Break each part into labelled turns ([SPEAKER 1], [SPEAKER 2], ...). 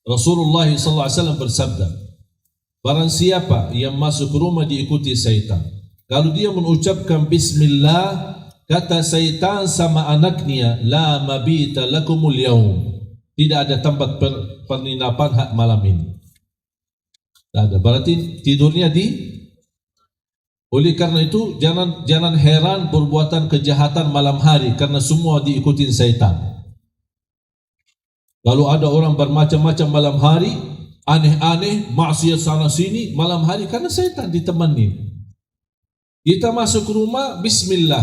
[SPEAKER 1] Rasulullah SAW bersabda, barang siapa yang masuk rumah diikuti syaitan, kalau dia mengucapkan bismillah, kata syaitan sama anaknya, la mabita lakumul yaum, tidak ada tempat penginapan hak malam ini. Tak ada, berarti tidurnya di. Oleh karena itu jangan heran perbuatan kejahatan malam hari, karena semua diikuti syaitan. Lalu ada orang bermacam-macam malam hari, aneh-aneh, maksiat sana sini malam hari, karena syaitan ditemani. Kita masuk rumah, bismillah.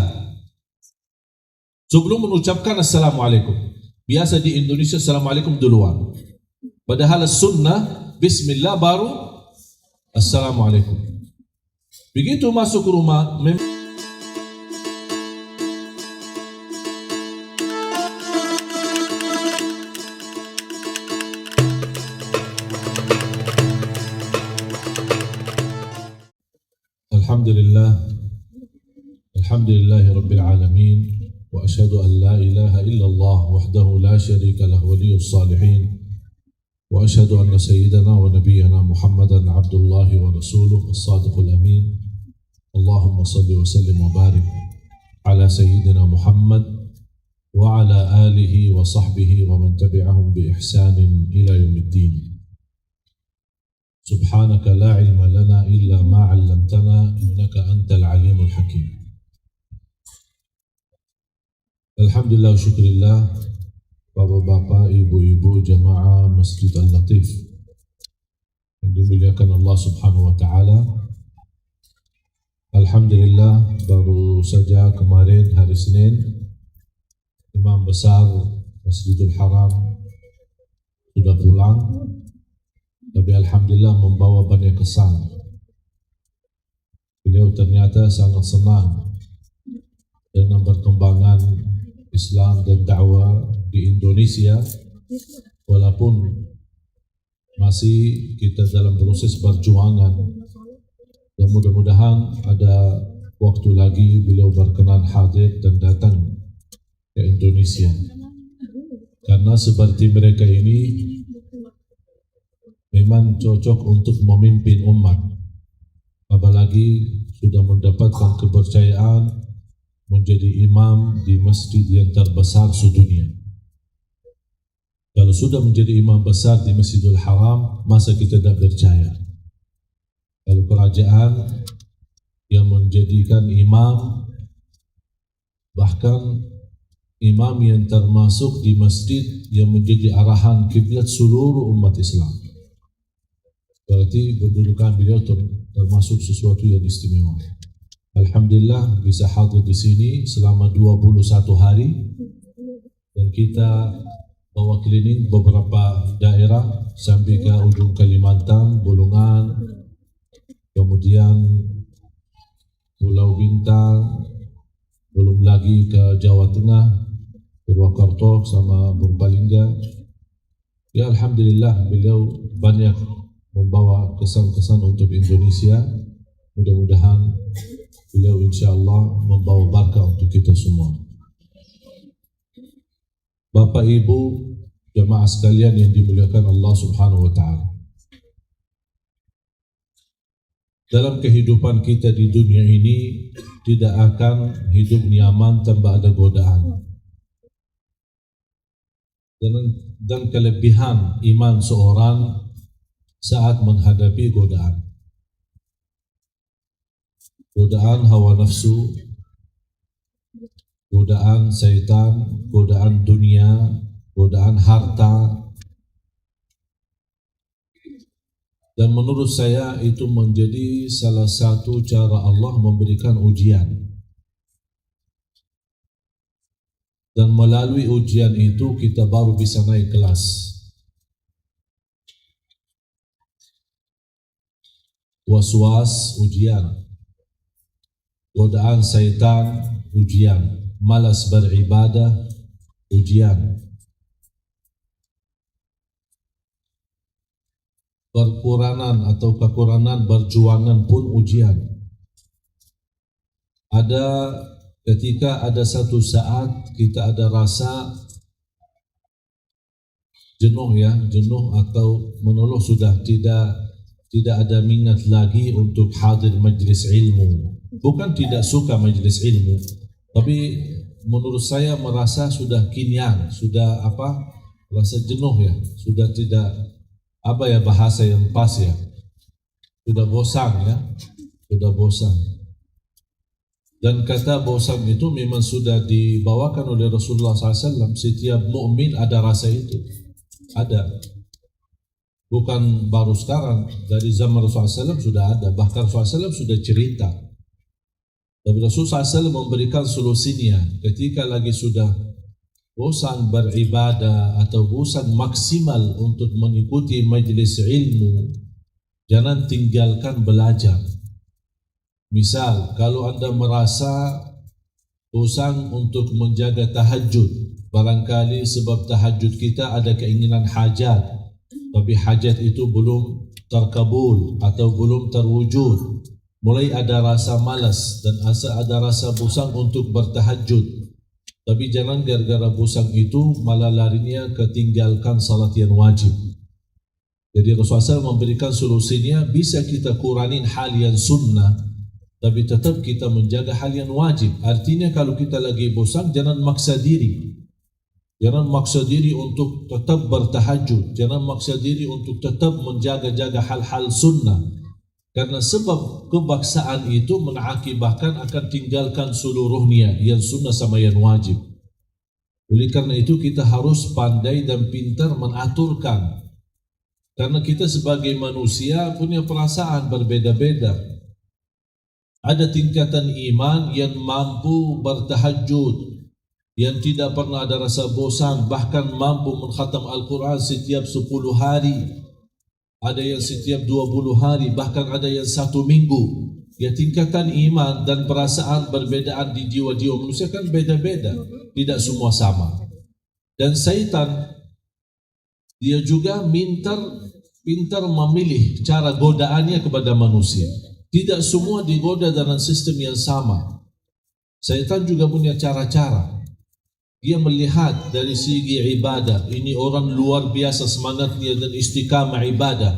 [SPEAKER 1] Sebelum mengucapkan assalamualaikum. Biasa di Indonesia assalamualaikum duluan. Padahal sunnah, bismillah baru assalamualaikum. Begitu masuk rumah, Alhamdulillahi Rabbil Alamin, wa ashhadu an la ilaha illallah wahdahu la sharika lahu waliyus salihin, wa ashhadu anna sayyidana wa nabiyyana Muhammadan abdullahi wa rasuluh as-sadiqul amin. Allahumma salli wa sallim wa barik ala sayyidina Muhammad wa ala alihi wa sahbihi wa man tabi'ahum bi ihsanin ila yaumiddin. Subhanaka la ilma lana illa ma 'allamtana innaka antal alimul hakim. Alhamdulillah wa syukurillah, bapak-bapak, ibu-ibu, jamaah Masjid Al-Latif yang dimuliakan Allah Subhanahu wa taala. Alhamdulillah, baru saja kemarin hari Senin Imam besar Masjidul Haram sudah pulang, tapi alhamdulillah membawa banyak kesan. Beliau ternyata sangat senang dengan perkembangan Islam dan dakwah di Indonesia, walaupun masih kita dalam proses perjuangan. Dan mudah-mudahan ada waktu lagi beliau berkenan hadir dan datang ke Indonesia, karena seperti mereka ini memang cocok untuk memimpin umat, apalagi sudah mendapatkan kepercayaan menjadi imam di masjid yang terbesar sedunia. Kalau sudah menjadi imam besar di Masjidil Haram, masa kita tidak percaya? Kalau kerajaan yang menjadikan imam, bahkan imam yang termasuk di masjid yang menjadi arahan kiblat seluruh umat Islam, berarti kedudukan beliau termasuk sesuatu yang istimewa. Alhamdulillah bisa hadir di sini selama 21 hari, dan kita bawa keliling beberapa daerah sampai ke ujung Kalimantan, Bolongan, kemudian Pulau Bintang, belum lagi ke Jawa Tengah, Purwakarta sama Purbalingga. Ya alhamdulillah, beliau banyak membawa kesan-kesan untuk Indonesia. Mudah-mudahan beliau insyaallah membawa berkah untuk kita semua. Bapak Ibu jamaah sekalian yang dimuliakan Allah Subhanahu wa taala, dalam kehidupan kita di dunia ini tidak akan hidup nyaman tanpa ada godaan. Dan kelebihan iman seorang saat menghadapi godaan. Godaan hawa nafsu, godaan syaitan, godaan dunia, godaan harta. Dan menurut saya itu menjadi salah satu cara Allah memberikan ujian. Dan melalui ujian itu kita baru bisa naik kelas. Was-was, ujian. Godaan syaitan, ujian. Malas beribadah, ujian. Kekurangan atau kekurangan berjuangan pun ujian. Ada ketika ada satu saat kita ada rasa jenuh atau mengeluh sudah tidak ada minat lagi untuk hadir majlis ilmu. Bukan tidak suka majlis ilmu, tapi menurut saya merasa sudah kenyang, sudah rasa jenuh ya, sudah tidak bahasa yang pas ya, sudah bosan ya, sudah bosan. Dan kata bosan itu memang sudah dibawakan oleh Rasulullah SAW. Setiap mukmin ada rasa itu, ada. Bukan baru sekarang, dari zaman Rasulullah SAW sudah ada. Bahkan Rasulullah SAW sudah cerita. Tapi Rasulullah SAW memberikan solusinya. Ketika lagi sudah bosan beribadah atau bosan maksimal untuk mengikuti majlis ilmu, jangan tinggalkan belajar. Misal, kalau Anda merasa bosan untuk menjaga tahajud, barangkali sebab tahajud kita ada keinginan hajat, tapi hajat itu belum terkabul atau belum terwujud. Mulai ada rasa malas dan ada rasa bosan untuk bertahajud. Tapi jangan gara-gara bosan itu malah larinya ketinggalkan salat yang wajib. Jadi Rasulullah SAW memberikan solusinya, bisa kita kurangin hal yang sunnah, tapi tetap kita menjaga hal yang wajib. Artinya kalau kita lagi bosan, jangan maksa diri. Jangan maksa diri untuk tetap bertahajud. Jangan maksa diri untuk tetap menjaga-jaga hal-hal sunnah. Karena sebab kebaksaan itu mengakibatkan akan tinggalkan seluruhnya, yang sunnah sama yang wajib. Oleh karena itu kita harus pandai dan pintar mengaturkan. Karena kita sebagai manusia punya perasaan berbeda-beda. Ada tingkatan iman yang mampu bertahajud, yang tidak pernah ada rasa bosan, bahkan mampu mengkhatam Al-Quran setiap 10 hari. Ada yang setiap 20 hari, bahkan ada yang 1 minggu. Ya, tingkatan iman dan perasaan berbedaan di jiwa-jiwa manusia kan beda-beda, tidak semua sama. Dan syaitan dia juga pintar memilih cara godaannya kepada manusia. Tidak semua digoda dengan sistem yang sama. Syaitan juga punya cara-cara. Dia melihat dari segi ibadah, ini orang luar biasa semangatnya dan istiqamah ibadah.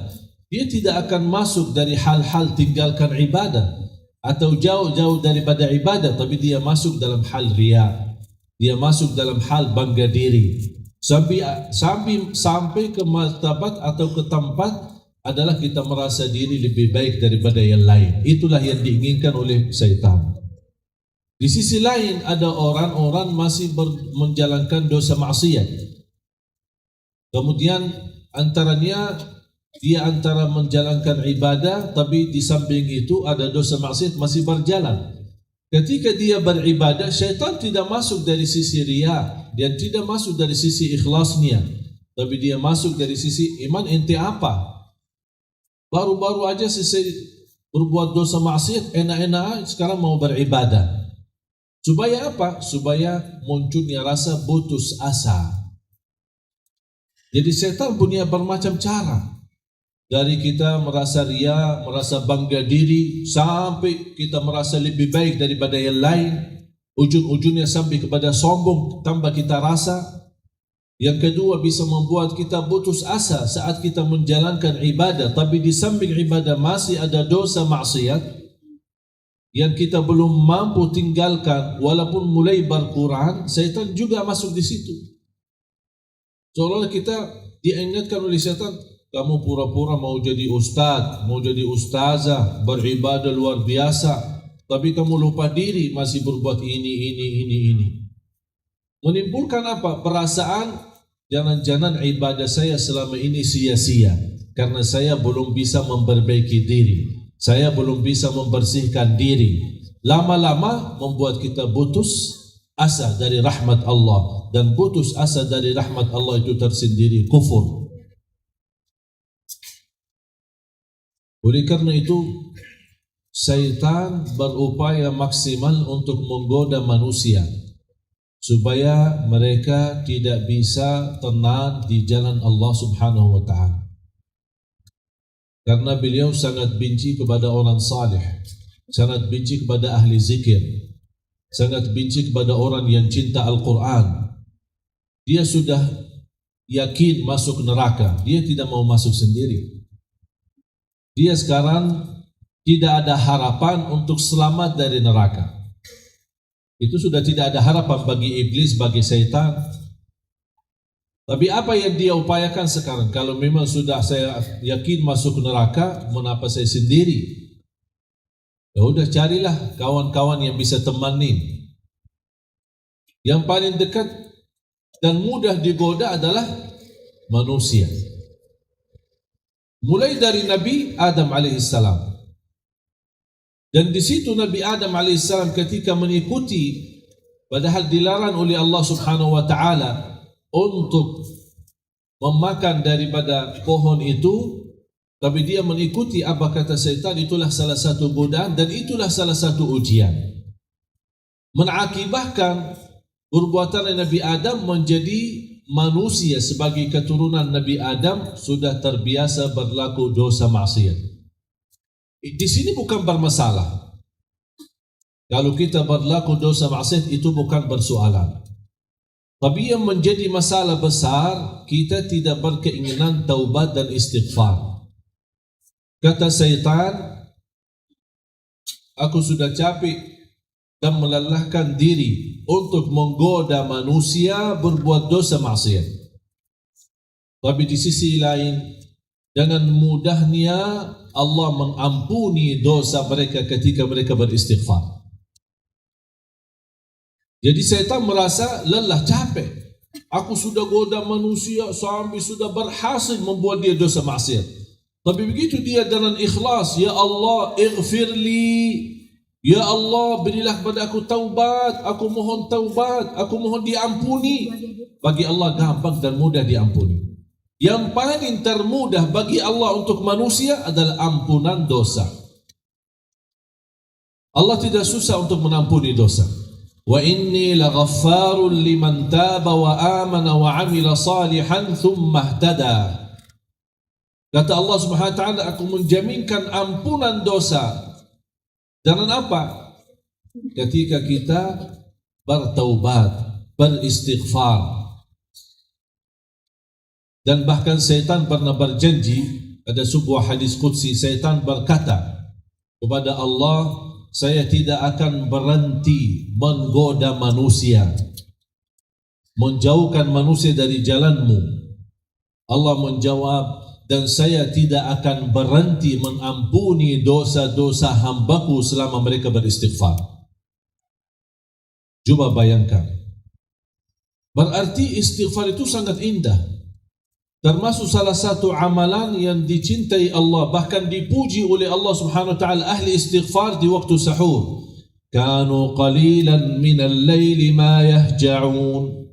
[SPEAKER 1] Dia tidak akan masuk dari hal-hal tinggalkan ibadah atau jauh-jauh daripada ibadah, tapi dia masuk dalam hal riya. Dia masuk dalam hal bangga diri. Sampai ke martabat atau ke tempat adalah kita merasa diri lebih baik daripada yang lain. Itulah yang diinginkan oleh syaitan. Di sisi lain ada orang-orang masih menjalankan dosa maksiat. Kemudian antaranya dia antara menjalankan ibadah, tapi di samping itu ada dosa maksiat masih berjalan. Ketika dia beribadah, syaitan tidak masuk dari sisi riya, dia tidak masuk dari sisi ikhlasnya, tapi dia masuk dari sisi iman. Ente apa? Baru-baru aja selesai berbuat dosa maksiat, enak-enak sekarang mau beribadah. Supaya apa? Supaya munculnya rasa putus asa. Jadi setan punya bermacam cara. Dari kita merasa riya, merasa bangga diri, sampai kita merasa lebih baik daripada yang lain. Ujung-ujungnya sampai kepada sombong, tambah kita rasa. Yang kedua, bisa membuat kita putus asa saat kita menjalankan ibadah, tapi di samping ibadah masih ada dosa maksiat yang kita belum mampu tinggalkan, walaupun mulai berkurang. Syaitan juga masuk di situ. Seolah kita diingatkan oleh syaitan, kamu pura-pura mau jadi ustaz, mau jadi ustazah, beribadah luar biasa, tapi kamu lupa diri, masih berbuat ini. Menimbulkan apa? Perasaan, jangan-jangan ibadah saya selama ini sia-sia, karena saya belum bisa memperbaiki diri. Saya belum bisa membersihkan diri. Lama-lama membuat kita putus asa dari rahmat Allah. Dan putus asa dari rahmat Allah itu tersendiri kufur. Oleh karena itu, syaitan berupaya maksimal untuk menggoda manusia supaya mereka tidak bisa tenang di jalan Allah Subhanahu wa ta'ala. Karena beliau sangat benci kepada orang saleh, sangat benci kepada ahli zikir, sangat benci kepada orang yang cinta Al-Quran. Dia sudah yakin masuk neraka, dia tidak mau masuk sendiri. Dia sekarang tidak ada harapan untuk selamat dari neraka. Itu sudah tidak ada harapan bagi iblis, bagi syaitan. Tapi apa yang dia upayakan sekarang? Kalau memang sudah saya yakin masuk neraka, mengapa saya sendiri? Ya udah, carilah kawan-kawan yang bisa temani. Yang paling dekat dan mudah digoda adalah manusia. Mulai dari Nabi Adam alaihissalam. Dan di situ Nabi Adam alaihissalam ketika mengikuti, padahal dilarang oleh Allah Subhanahu wa taala untuk memakan daripada pohon itu, tapi dia mengikuti apa kata syaitan, itulah salah satu godaan dan itulah salah satu ujian. Mengakibatkan perbuatan Nabi Adam menjadi manusia sebagai keturunan Nabi Adam sudah terbiasa berlaku dosa maksiat. Di sini bukan bermasalah. Kalau kita berlaku dosa maksiat itu bukan bersoalan. Tapi yang menjadi masalah besar, kita tidak berkeinginan taubat dan istighfar. Kata syaitan, aku sudah capek dan melelahkan diri untuk menggoda manusia berbuat dosa maksiat. Tapi di sisi lain, dengan mudahnya Allah mengampuni dosa mereka ketika mereka beristighfar. Jadi syaitan merasa lelah, capek. Aku sudah goda manusia sampai sudah berhasil membuat dia dosa maksiat. Tapi begitu dia dengan ikhlas, ya Allah, ighfirli, ya Allah, berilah kepada aku taubat, aku mohon taubat, aku mohon diampuni. Bagi Allah gampang dan mudah diampuni. Yang paling termudah bagi Allah untuk manusia adalah ampunan dosa. Allah tidak susah untuk mengampuni dosa. Wa inni laghaffarun liman taba wa amana wa amila salihan thumma ihtada. Kata Allah Subhanahu wa taala, aku menjaminkan ampunan dosa. Dengan apa? Ketika kita bertaubat, beristighfar. Dan bahkan syaitan pernah berjanji, ada sebuah hadis qudsi, syaitan berkata kepada Allah, saya tidak akan berhenti menggoda manusia, menjauhkan manusia dari jalanmu. Allah menjawab, dan saya tidak akan berhenti mengampuni dosa-dosa hambaku selama mereka beristighfar. Coba bayangkan. Berarti istighfar itu sangat indah. Termasuk salah satu amalan yang dicintai Allah, bahkan dipuji oleh Allah Subhanahu wa taala ahli istighfar di waktu sahur. Kanu qalilan minal laili ma yahja'un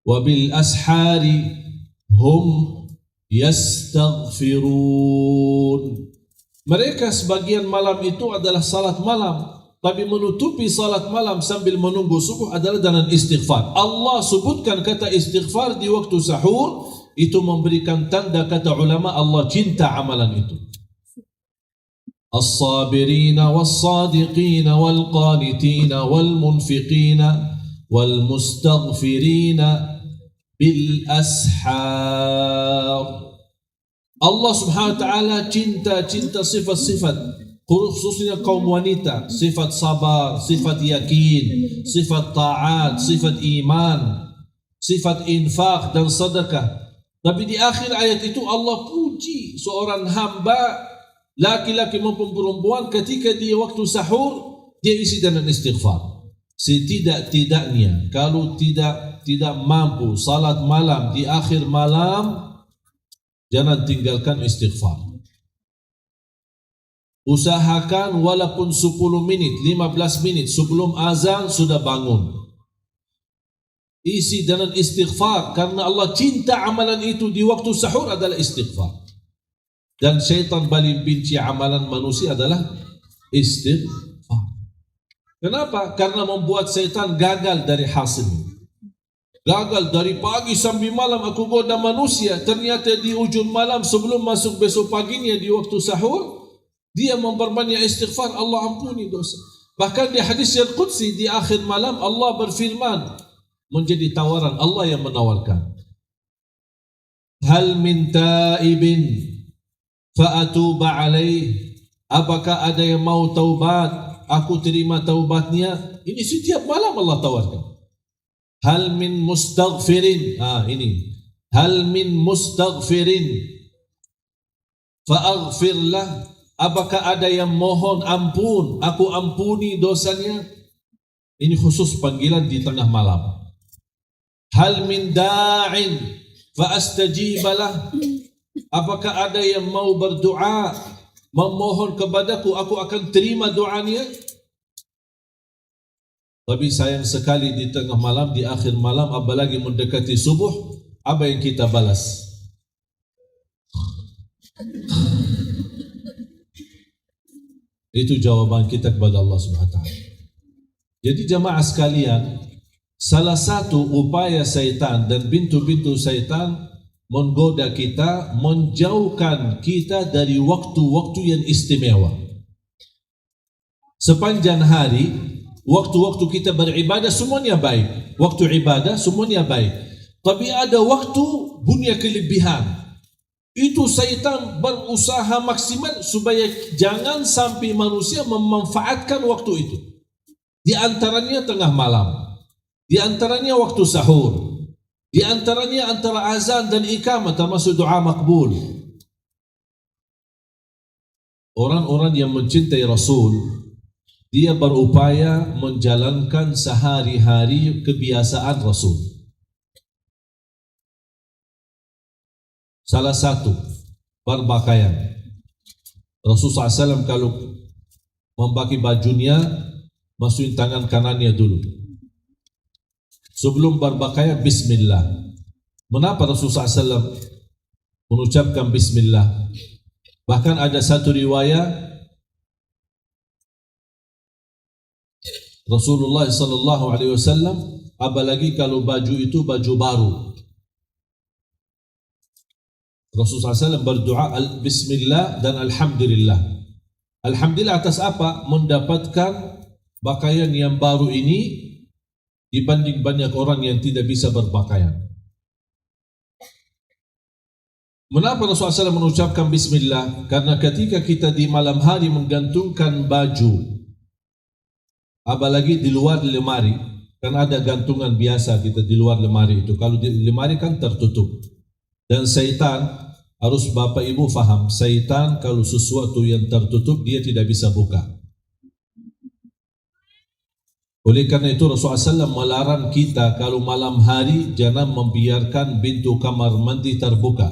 [SPEAKER 1] wa bil ashari hum yastaghfirun. Mereka sebagian malam itu adalah salat malam, tapi menutupi salat malam sambil menunggu subuh adalah dengan istighfar. Allah sebutkan kata istighfar di waktu sahur, itu memberikan tanda, kata ulama, Allah cinta amalan itu. As-sabirina was-sadiqina wal-qanitina wal-munfiqina wal-mustaghfirina bil ashar. Allah Subhanahu wa taala cinta sifat-sifat, khususnya kaum wanita, sifat sabar, sifat yakin, sifat taat, sifat iman, sifat infak dan sedekah. Tapi di akhir ayat itu Allah puji seorang hamba, laki-laki maupun perempuan, ketika dia waktu sahur dia isi dengan istighfar. Setidak-tidaknya kalau tidak mampu salat malam di akhir malam, jangan tinggalkan istighfar. Usahakan walaupun 10 menit, 15 menit sebelum azan sudah bangun. Isi dengan istighfar, karena Allah cinta amalan itu di waktu sahur adalah istighfar. Dan syaitan paling benci amalan manusia adalah istighfar. Kenapa? Karena membuat syaitan gagal dari hasil. Gagal dari pagi sampai malam aku goda manusia, ternyata di ujung malam sebelum masuk besok paginya di waktu sahur, dia memperbanyak istighfar, Allah ampuni dosa. Bahkan di hadis yang qudsi di akhir malam Allah berfirman, menjadi tawaran Allah yang menawarkan. hal min taibin fa'atuba alaih, apakah ada yang mau taubat, aku terima taubatnya. Ini setiap malam Allah tawarkan. Hal min mustaghfirin, ini hal min mustaghfirin fa'aghfirlah, apakah ada yang mohon ampun, aku ampuni dosanya. Ini khusus panggilan di tengah malam. Hal min da'in fa'astajibalah, apakah ada yang mau berdoa, memohon kepadaku, aku akan terima doanya. Tapi sayang sekali di tengah malam, di akhir malam, apalagi mendekati subuh, apa yang kita balas? Itu jawaban kita kepada Allah SWT. Jadi jamaah sekalian, salah satu upaya syaitan dan pintu-pintu syaitan menggoda kita, menjauhkan kita dari waktu-waktu yang istimewa. Sepanjang hari, waktu-waktu kita beribadah semuanya baik, waktu ibadah semuanya baik. Tapi ada waktu punya kelebihan. Itu syaitan berusaha maksimal supaya jangan sampai manusia memanfaatkan waktu itu. Di antaranya tengah malam, di antaranya waktu sahur, di antaranya antara azan dan iqamah, termasuk doa makbul. Orang-orang yang mencintai Rasul, dia berupaya menjalankan sehari-hari kebiasaan Rasul. Salah satu, berpakaian. Rasulullah SAW kalau memakai bajunya, masukin tangan kanannya dulu. Sebelum berpakaian, bismillah. Mengapa Rasulullah SAW mengucapkan bismillah? Bahkan ada satu riwayat, Rasulullah SAW, apalagi kalau baju itu baju baru, Rasulullah SAW berdoa bismillah dan alhamdulillah. Alhamdulillah atas apa? Mendapatkan pakaian yang baru ini dibanding banyak orang yang tidak bisa berpakaian. Mengapa Rasulullah SAW mengucapkan bismillah? Karena ketika kita di malam hari menggantungkan baju, apalagi di luar lemari, kan ada gantungan biasa kita di luar lemari itu. Kalau di lemari kan tertutup. Dan syaitan, harus Bapak Ibu faham, syaitan kalau sesuatu yang tertutup dia tidak bisa buka. Oleh karena itu Rasulullah SAW melarang kita kalau malam hari jangan membiarkan pintu kamar mandi terbuka.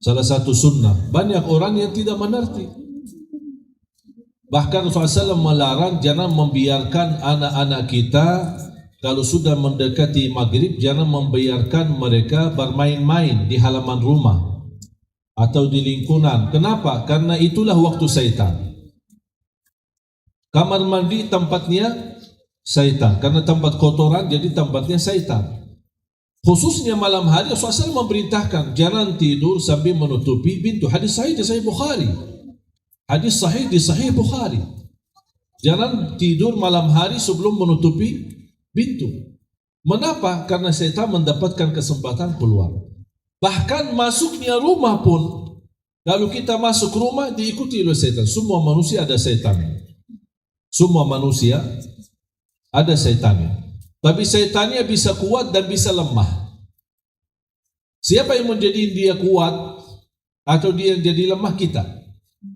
[SPEAKER 1] Salah satu sunnah. Banyak orang yang tidak mengerti. Bahkan Rasulullah SAW melarang jangan membiarkan anak-anak kita kalau sudah mendekati maghrib, jangan membiarkan mereka bermain-main di halaman rumah atau di lingkungan. Kenapa? Karena itulah waktu syaitan. Kamar mandi tempatnya syaitan, karena tempat kotoran jadi tempatnya syaitan. Khususnya malam hari Rasulullah SAW memerintahkan jangan tidur sambil menutupi pintu. Hadis sahih di Sahih Bukhari. Hadis sahih di Sahih Bukhari. Jangan tidur malam hari sebelum menutupi pintu. Mengapa? Karena syaitan mendapatkan kesempatan keluar. Bahkan masuknya rumah pun, kalau kita masuk rumah diikuti oleh syaitan. Semua manusia ada syaitan. Semua manusia ada syaitannya. Tapi syaitannya bisa kuat dan bisa lemah. Siapa yang menjadi dia kuat atau dia jadi lemah? Kita.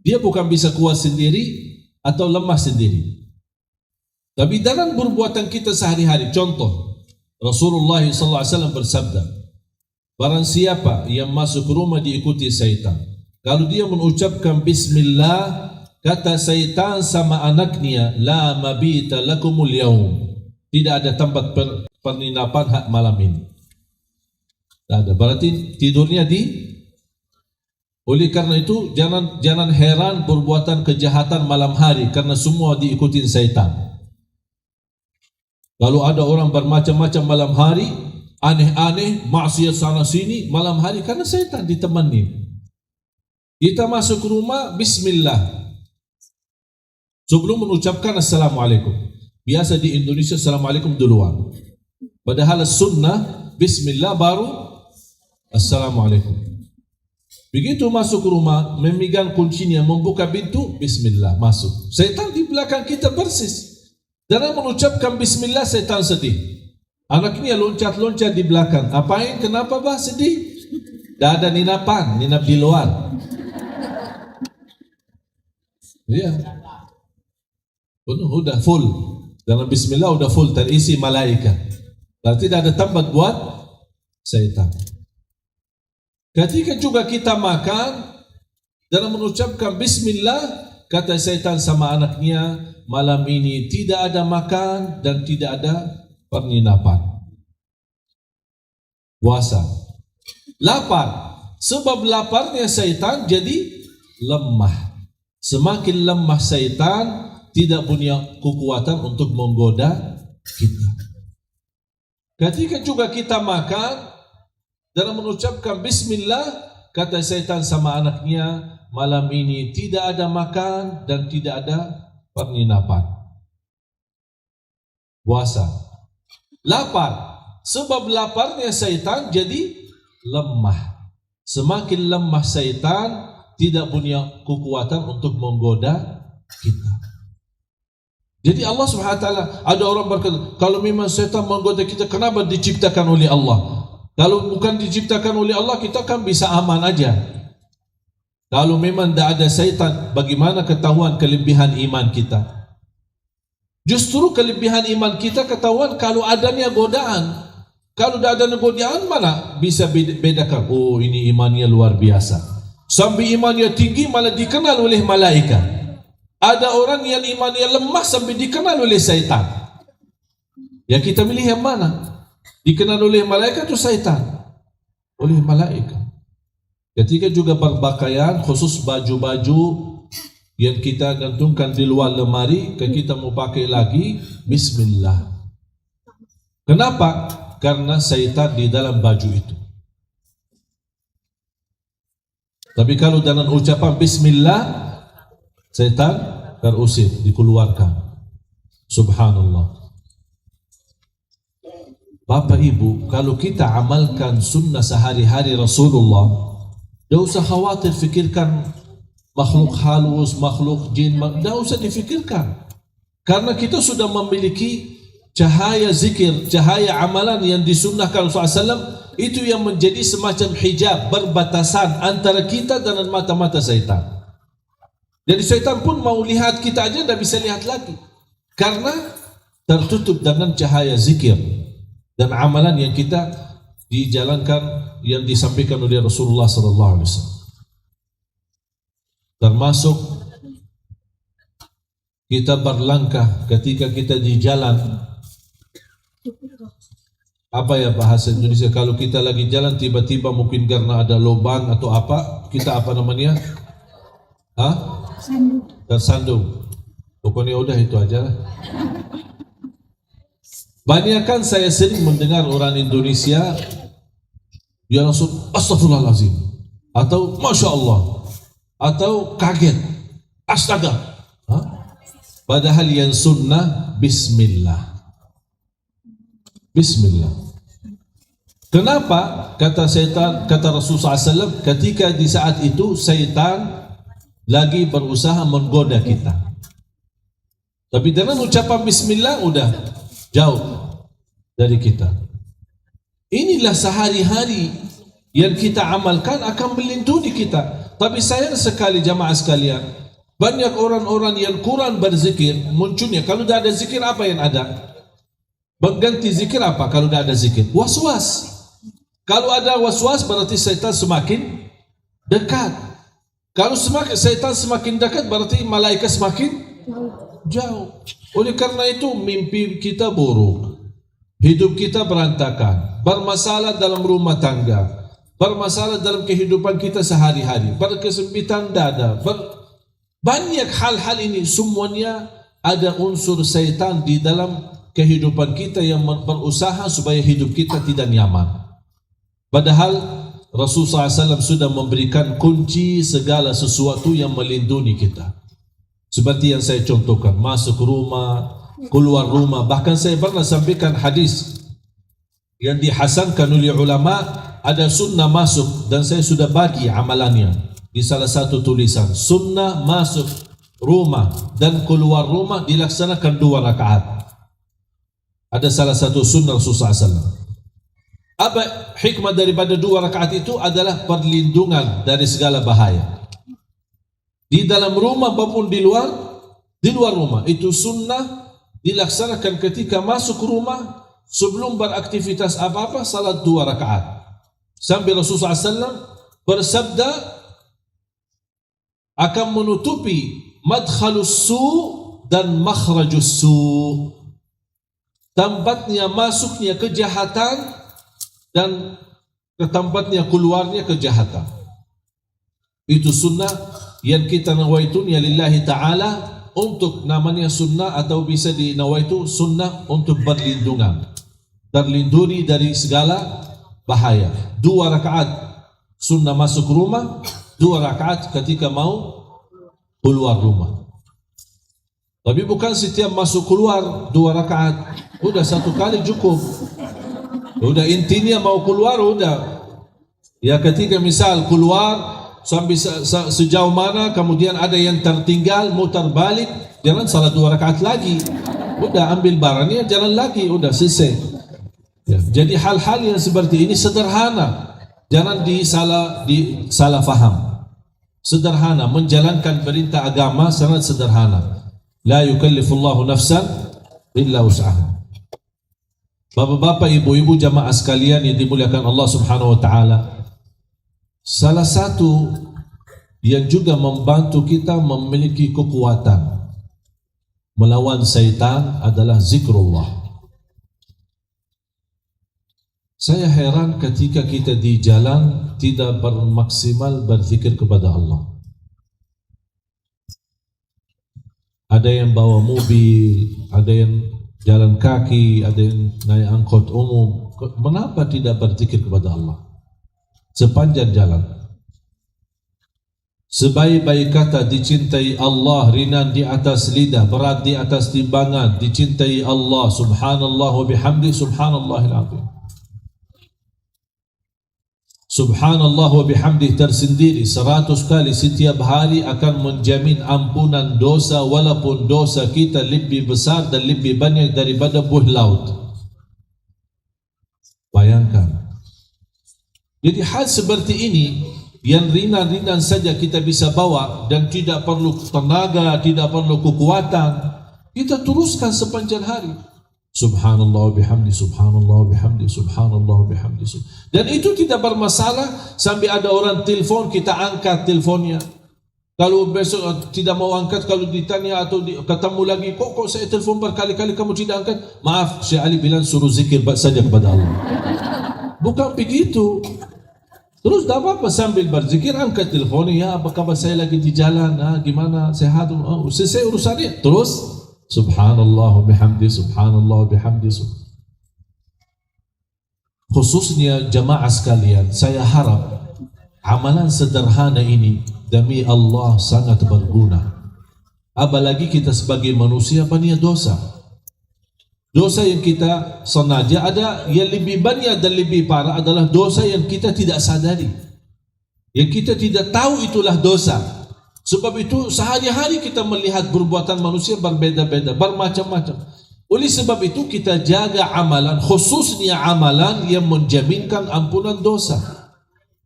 [SPEAKER 1] Dia bukan bisa kuat sendiri atau lemah sendiri. Tapi dalam perbuatan kita sehari-hari, contoh, Rasulullah SAW bersabda, barang siapa yang masuk rumah diikuti syaitan, kalau dia mengucapkan bismillah, kata syaitan sama anaknya, la mabita lakumul yaum, tidak ada tempat penginapan hak malam ini. Tidak ada, berarti tidurnya di. Oleh karena itu jangan heran perbuatan kejahatan malam hari, karena semua diikuti syaitan. Lalu ada orang bermacam-macam malam hari, aneh-aneh, maksiat sana sini malam hari, karena syaitan ditemani. Kita masuk rumah, bismillah. Sebelum mengucapkan assalamualaikum. Biasa di Indonesia assalamualaikum duluan. Padahal sunnah, bismillah baru Assalamualaikum. Begitu masuk rumah, memegang kuncinya, membuka pintu, bismillah, masuk. Setan di belakang kita persis. Jangan mengucapkan bismillah, setan sedih. Anaknya loncat-loncat di belakang. Apain? Kenapa bah sedih? Dah ada ninapan, ninap di luar. Iya. Udah full. Dalam bismillah udah full, terisi malaikat. Berarti tidak ada tempat buat setan. Ketika juga kita makan, dalam mengucapkan bismillah, kata setan sama anaknya, malam ini tidak ada makan dan tidak ada penginapan. Puasa. Lapar. Sebab laparnya setan jadi lemah. Semakin lemah setan, tidak punya kekuatan untuk menggoda kita. Ketika juga kita makan, dalam mengucapkan bismillah, kata setan sama anaknya, malam ini tidak ada makan dan tidak ada penginapan. Puasa. Lapar. Sebab laparnya setan jadi lemah. Semakin lemah setan, tidak punya kekuatan untuk menggoda kita. Jadi Allah Subhanahu wa taala, ada orang berkata, kalau memang setan menggoda kita, kenapa diciptakan oleh Allah? Kalau bukan diciptakan oleh Allah, kita kan bisa aman aja. Kalau memang tidak ada syaitan, bagaimana ketahuan kelebihan iman kita? Justru kelebihan iman kita ketahuan kalau adanya godaan. Kalau tidak ada godaan, mana bisa bedakan? Oh, ini imannya luar biasa. Sampai imannya tinggi malah dikenal oleh malaikat. Ada orang yang imannya lemah sampai dikenal oleh syaitan. Ya, kita milih yang mana? Dikenal oleh malaikat atau syaitan? Oleh malaikat. Ketika juga berpakaian, khusus baju-baju yang kita gantungkan di luar lemari, kita mau pakai lagi, bismillah. Kenapa? Karena syaitan di dalam baju itu. Tapi kalau dengan ucapan bismillah, syaitan terusir, dikeluarkan. Subhanallah. Bapak Ibu, kalau kita amalkan sunnah sehari-hari Rasulullah, tidak usah khawatir fikirkan makhluk halus, makhluk jin, tidak usah difikirkan. Karena kita sudah memiliki cahaya zikir, cahaya amalan yang disunnahkan Rasulullah SAW, itu yang menjadi semacam hijab, berbatasan antara kita dengan mata-mata syaitan. Jadi syaitan pun mau lihat kita aja tidak bisa lihat lagi. Karena tertutup dengan cahaya zikir dan amalan yang kita dijalankan, yang disampaikan oleh Rasulullah SAW. Termasuk kita berlangkah ketika kita di jalan. Apa ya bahasa Indonesia? Kalau kita lagi jalan tiba-tiba mungkin karena ada lubang atau apa, kita apa namanya? Tersandung. Pokoknya udah itu aja lah. Banyakkan saya sering mendengar orang Indonesia dia langsung astagfirullahaladzim, atau masya Allah, atau kaget, astaga. Padahal yang sunnah bismillah. Bismillah. Kenapa? Kata setan, kata Rasulullah SAW, ketika di saat itu setan lagi berusaha menggoda kita. Tapi dengan ucapan bismillah udah jauh dari kita. Inilah sehari-hari yang kita amalkan akan melindungi kita. Tapi sayang sekali jamaah sekalian, banyak orang-orang yang kurang berzikir munculnya. Kalau tidak ada zikir, apa yang ada? Mengganti zikir apa kalau tidak ada zikir? Was-was. Kalau ada was-was berarti syaitan semakin dekat. Kalau syaitan semakin dekat berarti malaikat semakin jauh. Oleh karena itu mimpi kita buruk, hidup kita berantakan, bermasalah dalam rumah tangga, bermasalah dalam kehidupan kita sehari-hari, berkesempitan dada, banyak hal-hal ini semuanya ada unsur syaitan di dalam kehidupan kita yang berusaha supaya hidup kita tidak nyaman. Padahal Rasulullah SAW sudah memberikan kunci segala sesuatu yang melindungi kita. Seperti yang saya contohkan, masuk rumah, keluar rumah. Bahkan saya pernah sampaikan hadis yang dihasankan oleh ulama, ada sunnah masuk dan saya sudah bagi amalannya di salah satu tulisan. Sunnah masuk rumah dan keluar rumah dilaksanakan 2 rakaat. Ada salah satu sunnah Rasulullah SAW. Apa hikmah daripada 2 rakaat itu adalah perlindungan dari segala bahaya. Di dalam rumah maupun di luar rumah. Itu sunnah dilaksanakan ketika masuk rumah sebelum beraktivitas apa-apa, salat 2 rakaat. Sampai Rasulullah SAW bersabda akan menutupi madkhalus su' dan makhrajus su', tempatnya masuknya kejahatan dan ke tempatnya keluarnya kejahatan. Itu sunnah yang kita nawaitunya lillahi ta'ala, untuk namanya sunnah atau bisa dinawaitu sunnah untuk berlindungan, terlindungi dari segala bahaya. 2 rakaat sunnah masuk rumah, 2 rakaat ketika mau keluar rumah. Tapi bukan setiap masuk keluar 2 rakaat. Udah 1 kali cukup. Udah intinya mau keluar udah. Ya ketika misal keluar sampai sejauh mana, kemudian ada yang tertinggal, mutar balik, jangan salat 2 rakaat lagi. Udah ambil barangnya, jalan lagi, udah selesai. Ya, jadi hal-hal yang seperti ini sederhana, jangan disalah faham. Sederhana, menjalankan perintah agama sangat sederhana. La yukallifullahu nafsan illa wus'aha. Bapak-bapak, ibu-ibu, jamaah sekalian yang dimuliakan Allah Subhanahu wa taala, salah satu yang juga membantu kita memiliki kekuatan melawan syaitan adalah zikrullah. Saya heran ketika kita di jalan tidak bermaksimal berzikir kepada Allah. Ada yang bawa mobil, ada yang jalan kaki, ada yang naik angkot umum. Mengapa tidak berzikir kepada Allah sepanjang jalan? Sebaik-baik kata dicintai Allah, ringan di atas lidah, berat di atas timbangan. Dicintai Allah, subhanallah wa bihamdi, subhanallahil azim. Subhanallah wa bihamdi tersendiri 100 kali setiap hari akan menjamin ampunan dosa, walaupun dosa kita lebih besar dan lebih banyak daripada buih laut. Bayangkan. Jadi hal seperti ini yang ringan-ringan saja kita bisa bawa dan tidak perlu tenaga, tidak perlu kekuatan, kita teruskan sepanjang hari. Subhanallah bihamdi, subhanallah bihamdi, subhanallah bihamdi. Dan itu tidak bermasalah sampai ada orang telefon, kita angkat telefonnya. Kalau besok tidak mau angkat, kalau ditanya atau ketemu lagi, kok saya telefon berkali-kali kamu tidak angkat? Maaf, Syekh Ali bilang suruh zikir saja kepada Allah. Bukan begitu. Terus tak apa-apa sambil berzikir, angkat telefonnya, ya apa kabar, saya lagi di jalan, gimana, sehat, selesai urusannya. Terus subhanallah bihamdi, subhanallah bihamdi. Khususnya jamaah sekalian, saya harap amalan sederhana ini demi Allah sangat berguna. Apalagi kita sebagai manusia banyak dosa. Dosa yang kita sengaja, ada yang lebih banyak dan lebih parah adalah dosa yang kita tidak sadari, yang kita tidak tahu itulah dosa. Sebab itu sehari-hari kita melihat perbuatan manusia berbeda-beda, bermacam-macam. Oleh sebab itu kita jaga amalan, khususnya amalan yang menjaminkan ampunan dosa.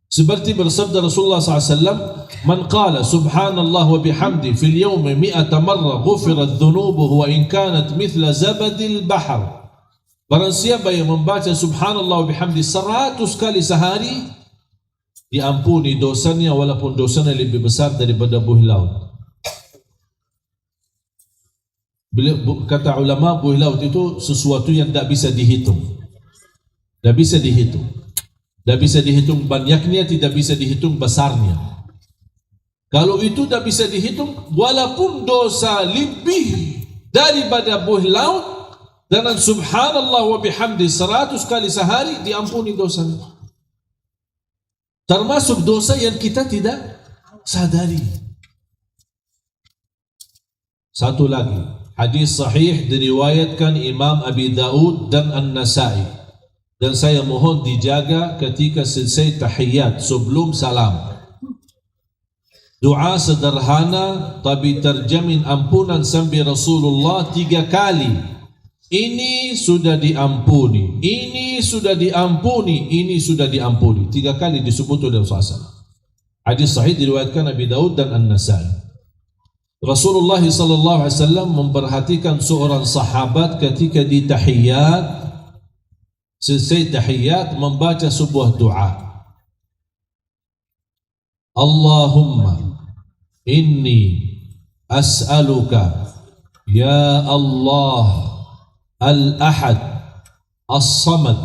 [SPEAKER 1] Seperti bersabda Rasulullah SAW, "Man qala subhanallah wa bihamdi fil yawmi 100 marra ghufirat dhunubuhu wa in kanat mithla zabadil bahr." Barang siapa yang membaca subhanallah wa bihamdi 100 kali sehari, diampuni dosanya walaupun dosanya lebih besar daripada buih laut. Kata ulama, buih laut itu sesuatu yang tak bisa dihitung. Tak bisa dihitung. Tak bisa dihitung banyaknya, tidak bisa dihitung besarnya. Kalau itu tak bisa dihitung, walaupun dosa lebih daripada buih laut, dengan subhanallah wa bihamdi 100 kali sehari diampuni dosanya. Termasuk dosa yang kita tidak sadari. Satu lagi, hadis sahih diriwayatkan Imam Abi Daud dan An-Nasai dan saya mohon dijaga ketika selesai tahiyat sebelum salam. Doa sederhana tapi terjamin ampunan sampai Rasulullah 3 kali. Ini sudah diampuni, ini sudah diampuni, ini sudah diampuni. 3 kali disebut oleh Rasulullah. Hadis sahih diriwayatkan Abi Daud dan An-Nasai. Rasulullah SAW memperhatikan seorang sahabat ketika di tahiyat, selesai tahiyat membaca sebuah doa. Allahumma inni as'aluka ya Allah al-ahad as-samad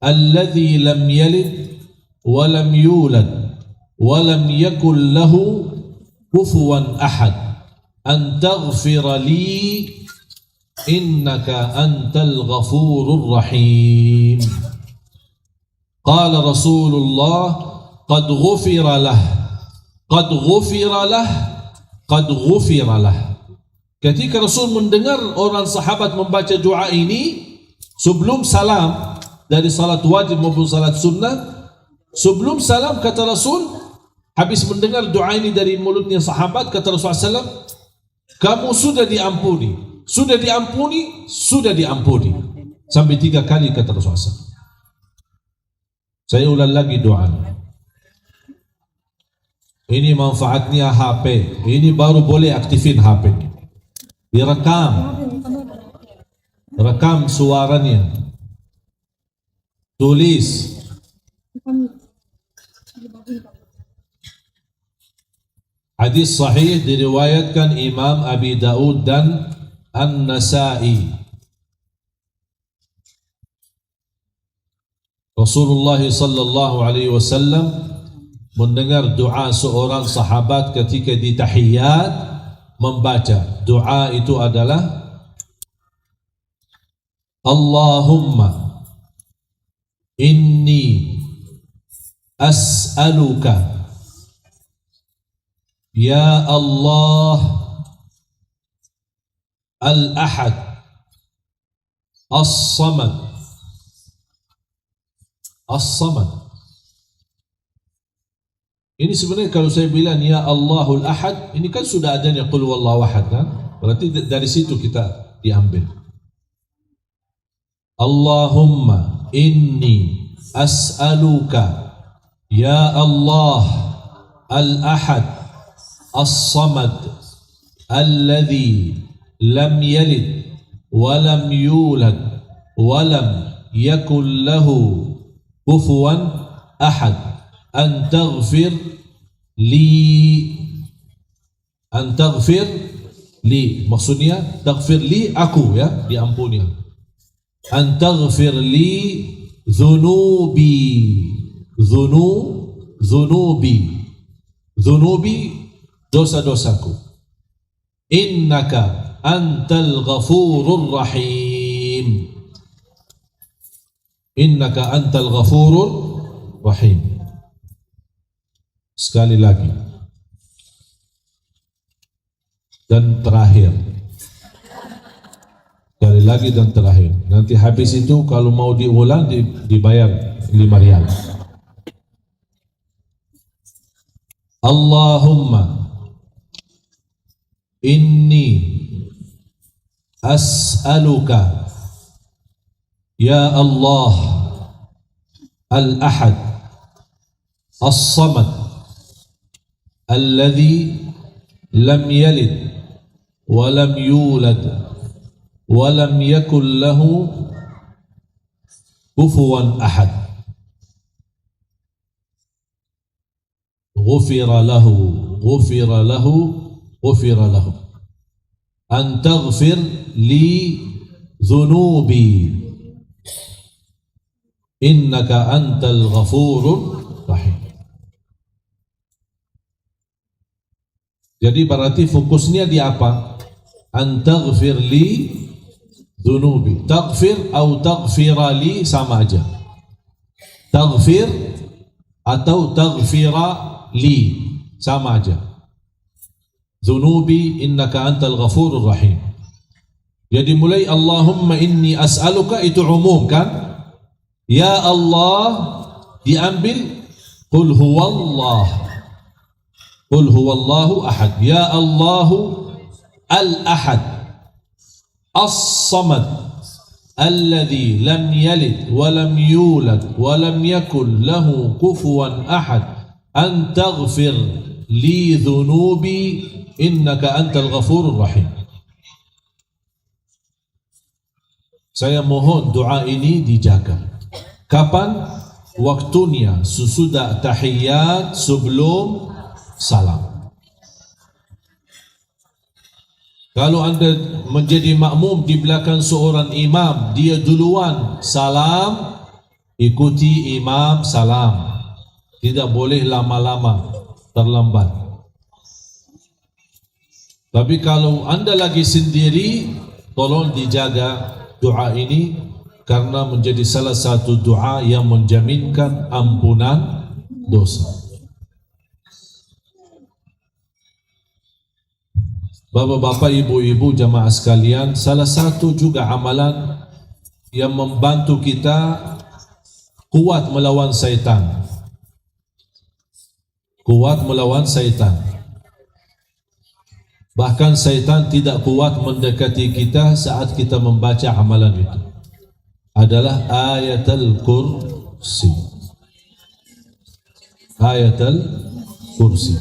[SPEAKER 1] alladhi lam yalid wa lam yulad wa lam yakul lahu kufuwan ahad an taghfir li innaka antal ghafurur rahim. Qala Rasulullah qad ghufira lah, qad ghufira lah, qad ghufira lah. Ketika Rasul mendengar orang sahabat membaca doa ini sebelum salam dari salat wajib maupun salat sunnah, sebelum salam kata Rasul, habis mendengar doa ini dari mulutnya sahabat, kata Rasulullah SAW, kamu sudah diampuni, sudah diampuni, sudah diampuni. Sampai 3 kali kata Rasulullah SAW. Saya ulang lagi doanya. Ini manfaatnya HP. Ini baru boleh aktifin HP. Direkam, rekam suaranya, tulis. Hadis sahih diriwayatkan Imam Abi Daud dan An-Nasai. Rasulullah sallallahu alaihi wasallam mendengar doa seorang sahabat ketika di tahiyat membaca. Doa itu adalah Allahumma inni as'aluka ya Allah al-ahad as-samad as-samad. Ini sebenarnya kalau saya bilang ya Allahul Ahad, ini kan sudah adanya qul huwallahu ahad kan? Berarti dari situ kita diambil. Allahumma inni as'aluka ya Allah al-ahad as-samad alladhi lam yalid wa lam yulad wa lam yakul lahu kufuwan ahad an taghfir li, maksudnya taghfir li aku, ya, diampuni. An taghfir li dhunubi dosa-dosaku. Innaka antal ghafurur rahim. Innaka antal ghafurur rahim. Sekali lagi dan terakhir, sekali lagi dan terakhir. Nanti habis itu kalau mau diulang dibayar 5 rial. Allahumma inni as'aluka ya Allah al-ahad as-samad alladhi lam yalid wa lam yulad wa lam yakul lahu kufuwan ahad. Ghufira lahu an taghfir li dhunubi innaka antal ghafurur rahim. Jadi berarti fokusnya di apa? An taghfir li dhunubi. Taghfir atau taghfira li sama aja. Taghfir atau taghfira li sama aja. Dhunubi innaka antal ghafurur rahim. Jadi mulai Allahumma inni as'aluka itu umum kan? Ya Allah diambil Qul huwallah, Qul huwallahu ahad. Ya Allahu al-ahad as-samad alladhi lam yalid wa lam yulad wa lam yakul lahu kufuwan ahad an taghfir li dhunubi innaka antal ghafurur rahim. Saya mohon doa ini dijaga. Kapan? Waktunya sesudah tahiyat, sebelum salam. Kalau anda menjadi makmum di belakang seorang imam, dia duluan salam, ikuti imam salam. Tidak boleh lama-lama, terlambat. Tapi kalau anda lagi sendiri, tolong dijaga doa ini, karena menjadi salah satu doa yang menjaminkan ampunan dosa. Bapak-bapak, ibu-ibu, jamaah sekalian, salah satu juga amalan yang membantu kita kuat melawan syaitan. Kuat melawan syaitan. Bahkan syaitan tidak kuat mendekati kita saat kita membaca amalan itu. Adalah ayatul kursi. Ayatul kursi.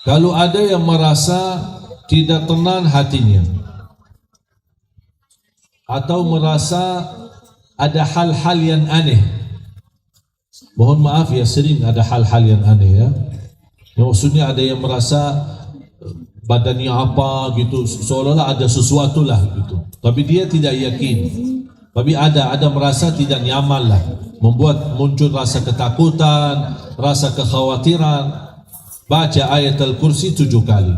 [SPEAKER 1] Kalau ada yang merasa tidak tenang hatinya, atau merasa ada hal-hal yang aneh, mohon maaf ya, sering ada hal-hal yang aneh ya. Maksudnya ada yang merasa badannya apa gitu, seolah-olah ada sesuatu lah gitu, tapi dia tidak yakin. Tapi ada merasa tidak nyaman lah, membuat muncul rasa ketakutan, rasa kekhawatiran. Baca ayat al-kursi 7 kali.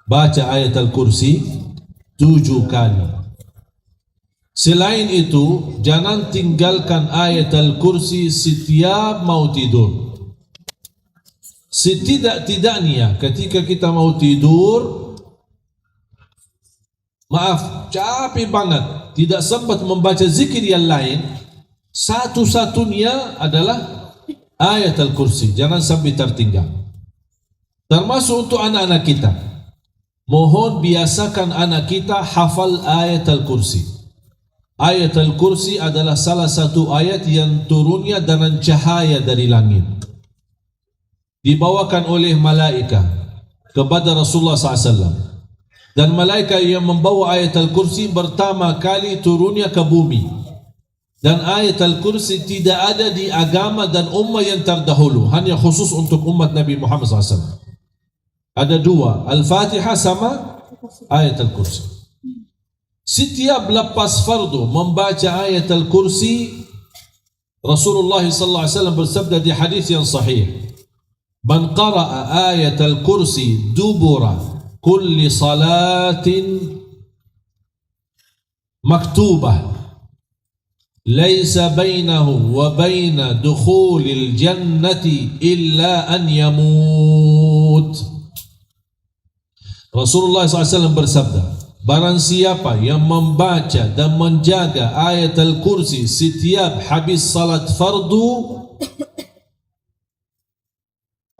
[SPEAKER 1] Baca ayat al-kursi 7 kali. Selain itu, jangan tinggalkan ayat al-kursi setiap mau tidur. Setidak-tidaknya ketika kita mau tidur, maaf, capek banget, tidak sempat membaca zikir yang lain, satu-satunya adalah ayat al-kursi. Jangan sampai tertinggal. Termasuk untuk anak-anak kita, mohon biasakan anak kita hafal ayat al-kursi. Ayat al-kursi adalah salah satu ayat yang turunnya dengan cahaya dari langit, dibawakan oleh malaikat kepada Rasulullah SAW. Dan malaikat yang membawa ayat al-kursi pertama kali turunnya ke bumi. Dan ayat al-kursi tidak ada di agama dan ummah yang terdahulu, hanya khusus untuk umat Nabi Muhammad SAW. Ada 2, Al-Fatihah sama ayat al-kursi. Setiap lepas fardu membaca ayat al-kursi, Rasulullah SAW bersabda di hadis yang sahih, "Man qara'a ayat al-kursi dubura kulli salatin maktubah laisa bainahu wa baina dukhulil jannati illa an yamut." Rasulullah SAW bersabda, barang siapa yang membaca dan menjaga ayat al-kursi setiap habis salat fardu,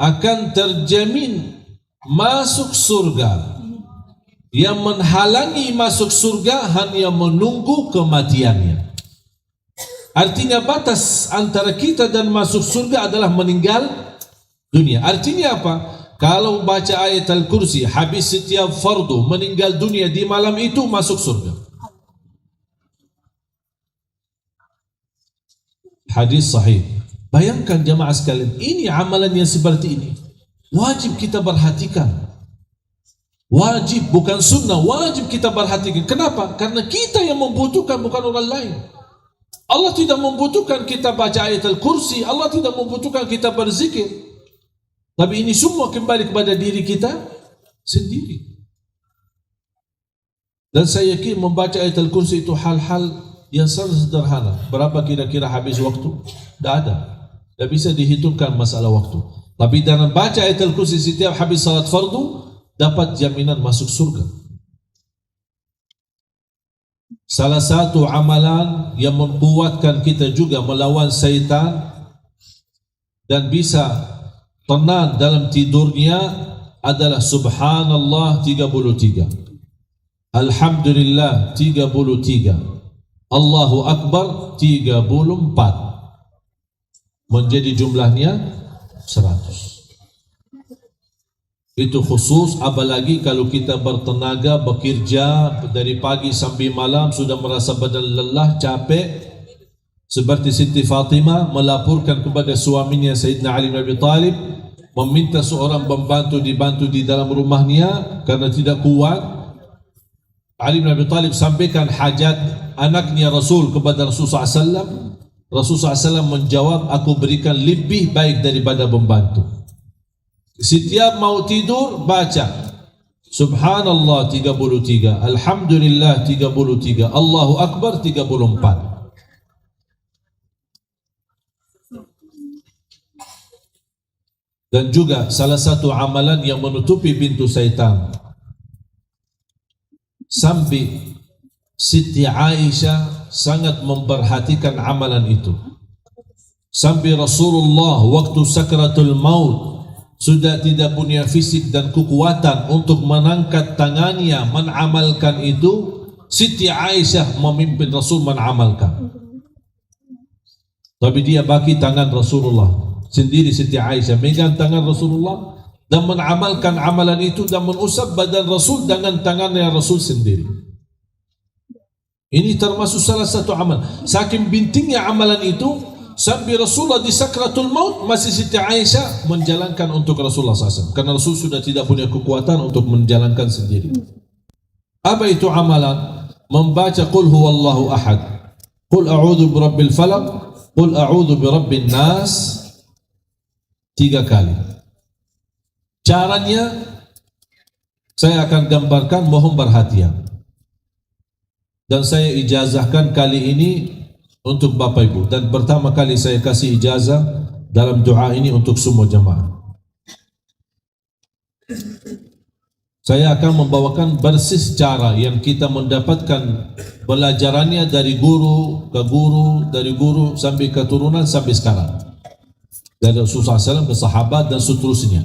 [SPEAKER 1] akan terjamin masuk surga. Yang menghalangi masuk surga hanya menunggu kematiannya. Artinya batas antara kita dan masuk surga adalah meninggal dunia. Artinya apa? Kalau baca ayat al-kursi habis setiap fardu, meninggal dunia di malam itu, masuk surga. Hadis sahih. Bayangkan jamaah sekalian, ini amalan yang seperti ini wajib kita perhatikan. Wajib, bukan sunnah, wajib kita perhatikan. Kenapa? Karena kita yang membutuhkan, bukan orang lain. Allah tidak membutuhkan kita baca ayat al-kursi, Allah tidak membutuhkan kita berzikir. Tapi ini semua kembali kepada diri kita sendiri. Dan saya yakin membaca ayat al-kursi itu hal-hal yang sangat sederhana. Berapa kira-kira habis waktu? Tidak ada. Tidak bisa dihitungkan masalah waktu. Tapi dengan baca ayat al-kursi setiap habis salat fardu, dapat jaminan masuk surga. salah satu amalan yang membuatkan kita juga melawan syaitan dan bisa tenang dalam tidurnya adalah subhanallah 33, alhamdulillah 33, Allahu Akbar 34, menjadi jumlahnya 100. Itu khusus, apalagi kalau kita bertenaga, bekerja dari pagi sampai malam, sudah merasa badan lelah, capek. Seperti Siti Fatimah melaporkan kepada suaminya Sayyidina Ali bin Abi Thalib, meminta seorang pembantu dibantu di dalam rumahnya karena tidak kuat. Ali bin Abi Thalib sampaikan hajat anaknya Rasul kepada Rasulullah SAW. Rasulullah SAW menjawab, aku berikan lebih baik daripada pembantu. Setiap mau tidur baca subhanallah 33, alhamdulillah 33, Allahu Akbar 34. Dan juga salah satu amalan yang menutupi pintu syaitan. Sampai Siti Aisyah sangat memperhatikan amalan itu. Sampai Rasulullah waktu sakratul maut sudah tidak punya fisik dan kekuatan untuk mengangkat tangannya menamalkan itu, Siti Aisyah memimpin Rasul menamalkan. Tapi dia bagi tangan Rasulullah sendiri. Siti Aisyah megang tangan Rasulullah dan menamalkan amalan itu dan menusap badan Rasul dengan tangannya Rasul sendiri. Ini termasuk salah satu amal. Saking pentingnya amalan itu, sampai Rasulullah di sakratul maut masih Siti Aisyah menjalankan untuk Rasulullah SAW, karena Rasul sudah tidak punya kekuatan untuk menjalankan sendiri. Apa itu amalan? Membaca Qul huwallahu ahad, Qul a'udhu birabbil falaq, Qul a'udhu birabbin nas 3 kali. Caranya saya akan gambarkan, mohon perhatian. Dan saya ijazahkan kali ini untuk Bapak Ibu, dan pertama kali saya kasih ijazah dalam doa ini untuk semua jemaah. Saya akan membawakan persis cara yang kita mendapatkan belajarannya dari guru ke guru, dari guru sampai keturunan sampai sekarang, dari Rasulullah SAW ke sahabat dan seterusnya.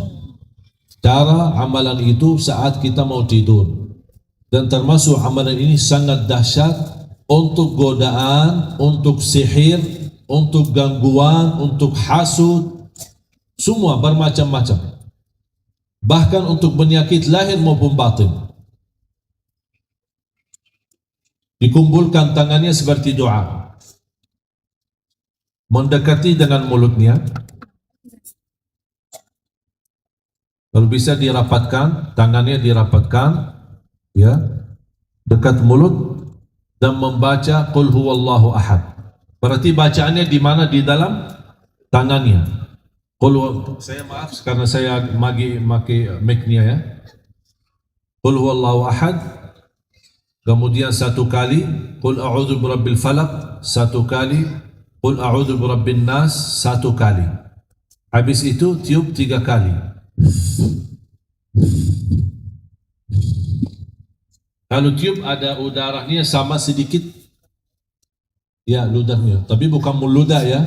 [SPEAKER 1] Cara amalan itu saat kita mau tidur. Dan termasuk amalan ini sangat dahsyat untuk godaan, untuk sihir, untuk gangguan, untuk hasud, semua bermacam-macam. Bahkan untuk penyakit lahir maupun batin. Dikumpulkan tangannya seperti doa. Mendekati dengan mulutnya. Kalau bisa dirapatkan, tangannya dirapatkan, ya, dekat mulut, dan membaca Qul huwallahu ahad. Berarti bacaannya di mana? Di dalam tangannya. Saya maaf karena saya pakai mic-nya ya. Qul huwallahu ahad, kemudian 1 kali Qul a'udzu birabbil falaq 1 kali, Qul a'udzu birabbin nas 1 kali. Habis itu tiup 3 kali. Kalau tiup ada udaranya sama sedikit, ya ludahnya, tapi bukan meludah ya,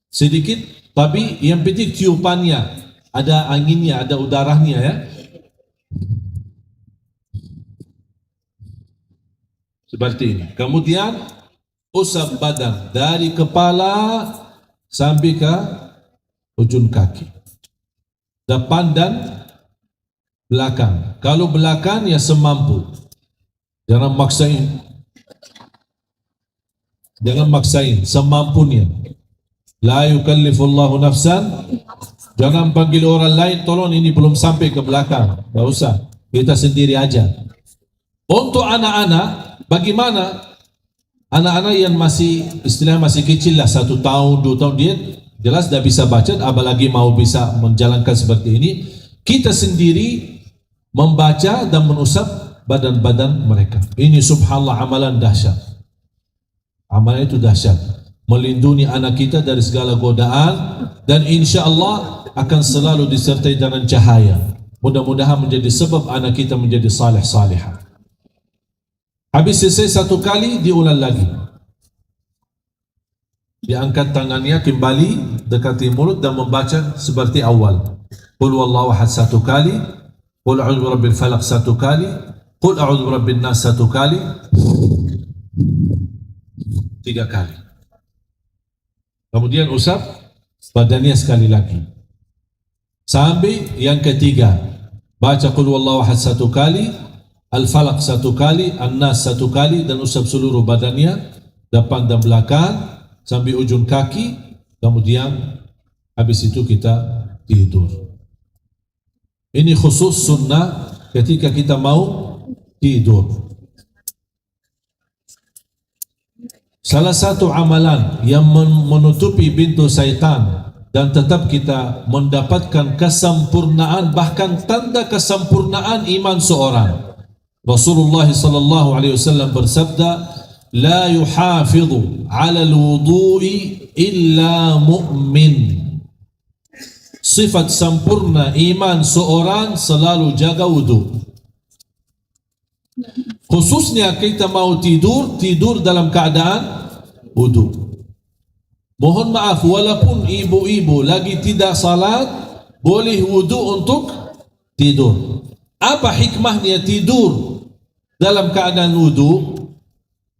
[SPEAKER 1] sedikit, tapi yang penting tiupannya ada anginnya, ada udaranya ya. Seperti ini. Kemudian usap badan dari kepala sampai ke ujung kaki, depan dan belakang. Kalau belakang ya semampu, jangan maksain, semampunya. La yukallifullahu nafsan, jangan panggil orang lain, tolong ini belum sampai ke belakang, tidak usah, kita sendiri aja. Untuk anak-anak, bagaimana? Anak-anak yang masih kecil lah, 1 tahun, 2 tahun, dia jelas tidak bisa baca, apalagi mau bisa menjalankan seperti ini. Kita sendiri membaca dan menusap badan-badan mereka. Ini subhanallah amalan dahsyat. Amalan itu dahsyat, melindungi anak kita dari segala godaan, dan insya Allah akan selalu disertai dengan cahaya. Mudah-mudahan menjadi sebab anak kita menjadi saleh salihah. Habis selesai satu kali, diulang lagi. Diangkat tangannya kembali, dekati mulut dan membaca seperti awal. Qul wallahu ahad satu kali, Qul a'udzu birabbil falaq satu kali, Qul a'udzu birabbin nas satu kali, 3 kali. Kemudian usap badannya sekali lagi. Sampai yang ketiga, baca Qul wallahu ahad satu kali, Al-Falaq satu kali, An-Nas satu kali, dan usap seluruh badannya, depan dan belakang, sampai ujung kaki. Kemudian habis itu kita tidur. Ini khusus sunnah ketika kita mau tidur. Salah satu amalan yang menutupi pintu syaitan dan tetap kita mendapatkan kesempurnaan, bahkan tanda kesempurnaan iman seorang. Rasulullah sallallahu alaihi wasallam bersabda, "La yuhafidhu 'ala al-wudu'i illa mu'min." Sifat sempurna iman seorang selalu jaga wudu. Khususnya kita mau tidur dalam keadaan wudu. Mohon maaf, walaupun ibu-ibu lagi tidak salat, boleh wudu untuk tidur. Apa hikmahnya tidur dalam keadaan wudu?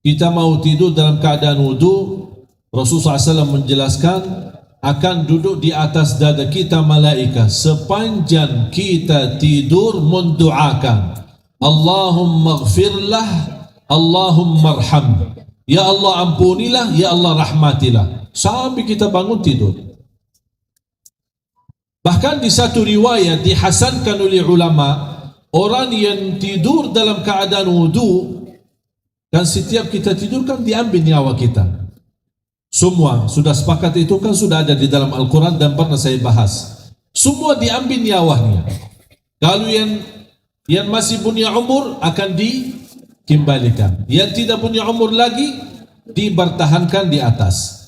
[SPEAKER 1] Kita mau tidur dalam keadaan wudu, Rasulullah SAW menjelaskan, akan duduk di atas dada kita malaikat sepanjang kita tidur mendoakan, Allahumma ghfirlah, Allahumma arham, ya Allah ampunilah, ya Allah rahmatilah, sampai kita bangun tidur. Bahkan di satu riwayat dihasankan oleh ulama, orang yang tidur dalam keadaan wudu, kan setiap kita tidur kan diambil nyawa kita. Semua sudah sepakat, itu kan sudah ada di dalam Al-Quran dan pernah saya bahas. Semua diambil nyawanya. Kalau yang masih punya umur akan dikembalikan, yang tidak punya umur lagi dipertahankan di atas.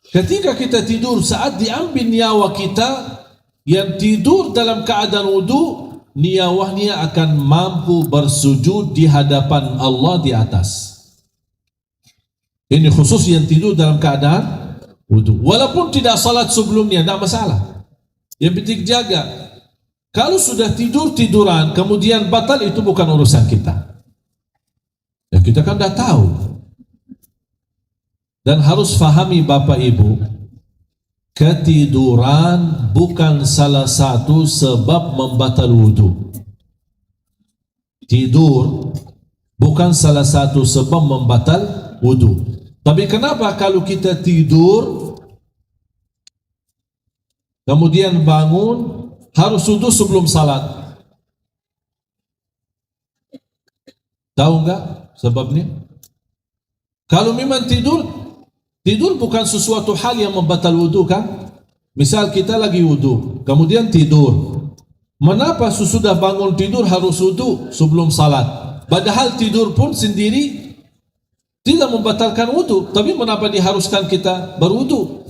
[SPEAKER 1] Ketika kita tidur, saat diambil nyawa kita, yang tidur dalam keadaan wudu, nyawanya akan mampu bersujud di hadapan Allah di atas. Ini khusus yang tidur dalam keadaan wudu. Walaupun tidak salat sebelumnya, tidak masalah. Yang penting jaga. Kalau sudah tiduran, kemudian batal, itu bukan urusan kita. Ya kita kan dah tahu. Dan harus fahami Bapak Ibu, ketiduran bukan salah satu sebab membatal wudu. Tidur bukan salah satu sebab membatal wudu. Tapi kenapa kalau kita tidur kemudian bangun harus wudu sebelum salat? Tahu enggak sebabnya? Kalau memang tidur bukan sesuatu hal yang membatal wudu kan? Misal kita lagi wudu, kemudian tidur. Mengapa sesudah bangun tidur harus wudu sebelum salat? Padahal tidur pun sendiri tidak membatalkan wudu, tapi mengapa diharuskan kita berwudu?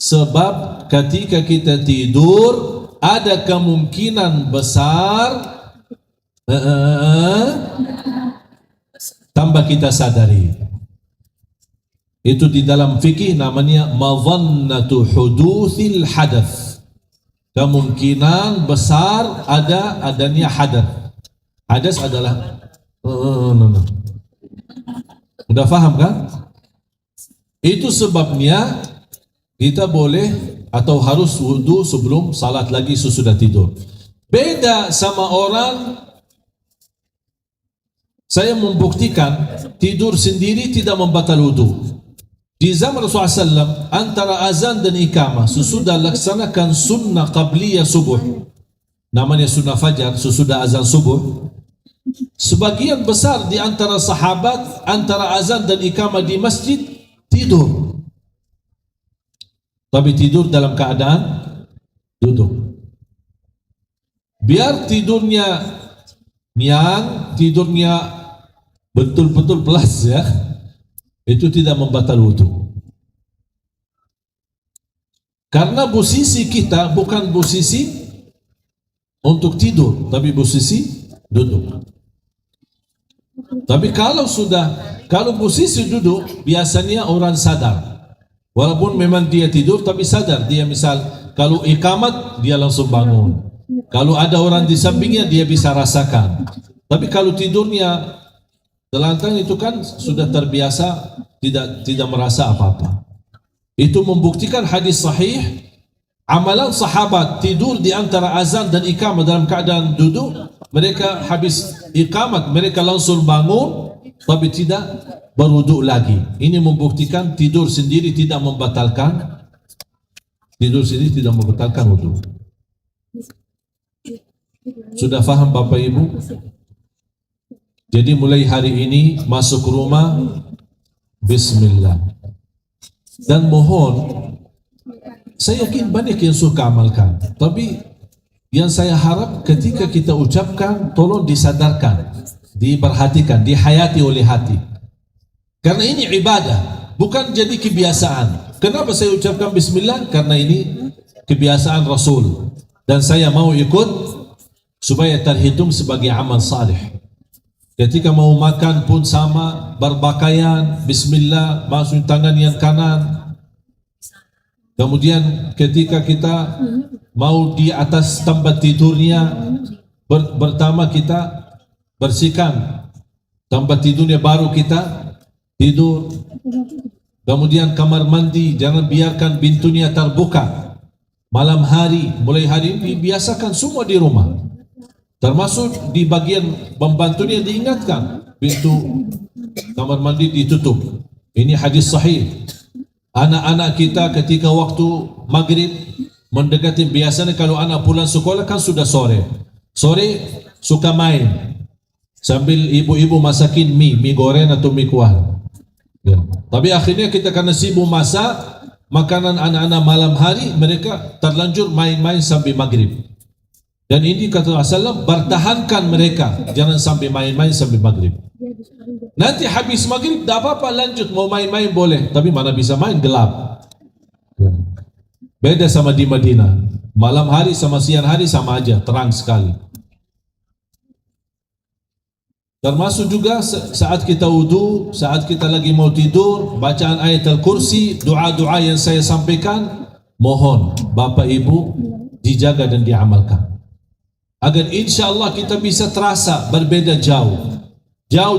[SPEAKER 1] Sebab ketika kita tidur ada kemungkinan besar tanpa kita sadari. Itu di dalam fikih namanya madhannatu hudutsil hadath. Kemungkinan besar adanya hadath. Hadath adalah Udah faham kan? Itu sebabnya kita boleh atau harus wudu sebelum salat lagi sesudah tidur. Beda sama orang, saya membuktikan tidur sendiri tidak membatal wudu. Di zaman Rasulullah SAW, antara azan dan iqamah, sesudah laksanakan sunnah qabliyah subuh, namanya sunnah fajar, sesudah azan subuh, sebagian besar di antara sahabat, antara azan dan iqamah di masjid, tidur. Tapi tidur dalam keadaan duduk. Biar tidurnya betul-betul pelas ya, itu tidak membatal wudu. Karena posisi kita bukan posisi untuk tidur, tapi posisi duduk. Tapi kalau posisi duduk, biasanya orang sadar. Walaupun memang dia tidur, tapi sadar. Dia misal, kalau ikamat, dia langsung bangun. Kalau ada orang di sampingnya, dia bisa rasakan. Tapi kalau tidurnya telantang, itu kan sudah terbiasa, tidak merasa apa-apa. Itu membuktikan hadis sahih, amalan sahabat tidur di antara azan dan iqamah dalam keadaan duduk, mereka habis iqamat, mereka langsung bangun, tapi tidak berwuduk lagi. Ini membuktikan tidur sendiri tidak membatalkan wuduk. Sudah faham Bapak Ibu? Jadi mulai hari ini masuk rumah, bismillah. Dan mohon, saya yakin banyak yang suka amalkan, tapi yang saya harap ketika kita ucapkan, tolong disadarkan, diperhatikan, dihayati oleh hati. Karena ini ibadah, bukan jadi kebiasaan. Kenapa saya ucapkan bismillah? Karena ini kebiasaan Rasul. Dan saya mau ikut supaya terhitung sebagai amal salih. Ketika mau makan pun sama, berpakaian, bismillah, masuk tangan yang kanan. Kemudian ketika kita mau di atas tempat tidurnya, pertama kita bersihkan tempat tidurnya, baru kita tidur. Kemudian kamar mandi, jangan biarkan pintunya terbuka. Malam hari, mulai hari ini biasakan semua di rumah. Termasuk di bagian pembantunya diingatkan, pintu kamar mandi ditutup. Ini hadis sahih. Anak-anak kita ketika waktu maghrib mendekati, biasanya kalau anak pulang sekolah kan sudah sore. Sore suka main sambil ibu-ibu masakin mie goreng atau mie kuah. Ya. Tapi akhirnya kita karena sibuk masak makanan anak-anak malam hari, mereka terlanjur main-main sampai maghrib. Dan ini kata Rasulullah, bertahankan mereka, jangan sampai main-main sampai maghrib. Nanti habis maghrib, tak apa-apa lanjut, mau main-main boleh, tapi mana bisa main, gelap. Beda sama di Madinah, malam hari sama siang hari sama aja, terang sekali. Termasuk juga saat kita wudu, saat kita lagi mau tidur, bacaan ayat Al-Kursi, doa-doa yang saya sampaikan, mohon Bapak Ibu dijaga dan diamalkan. Agar insya Allah kita bisa terasa berbeda jauh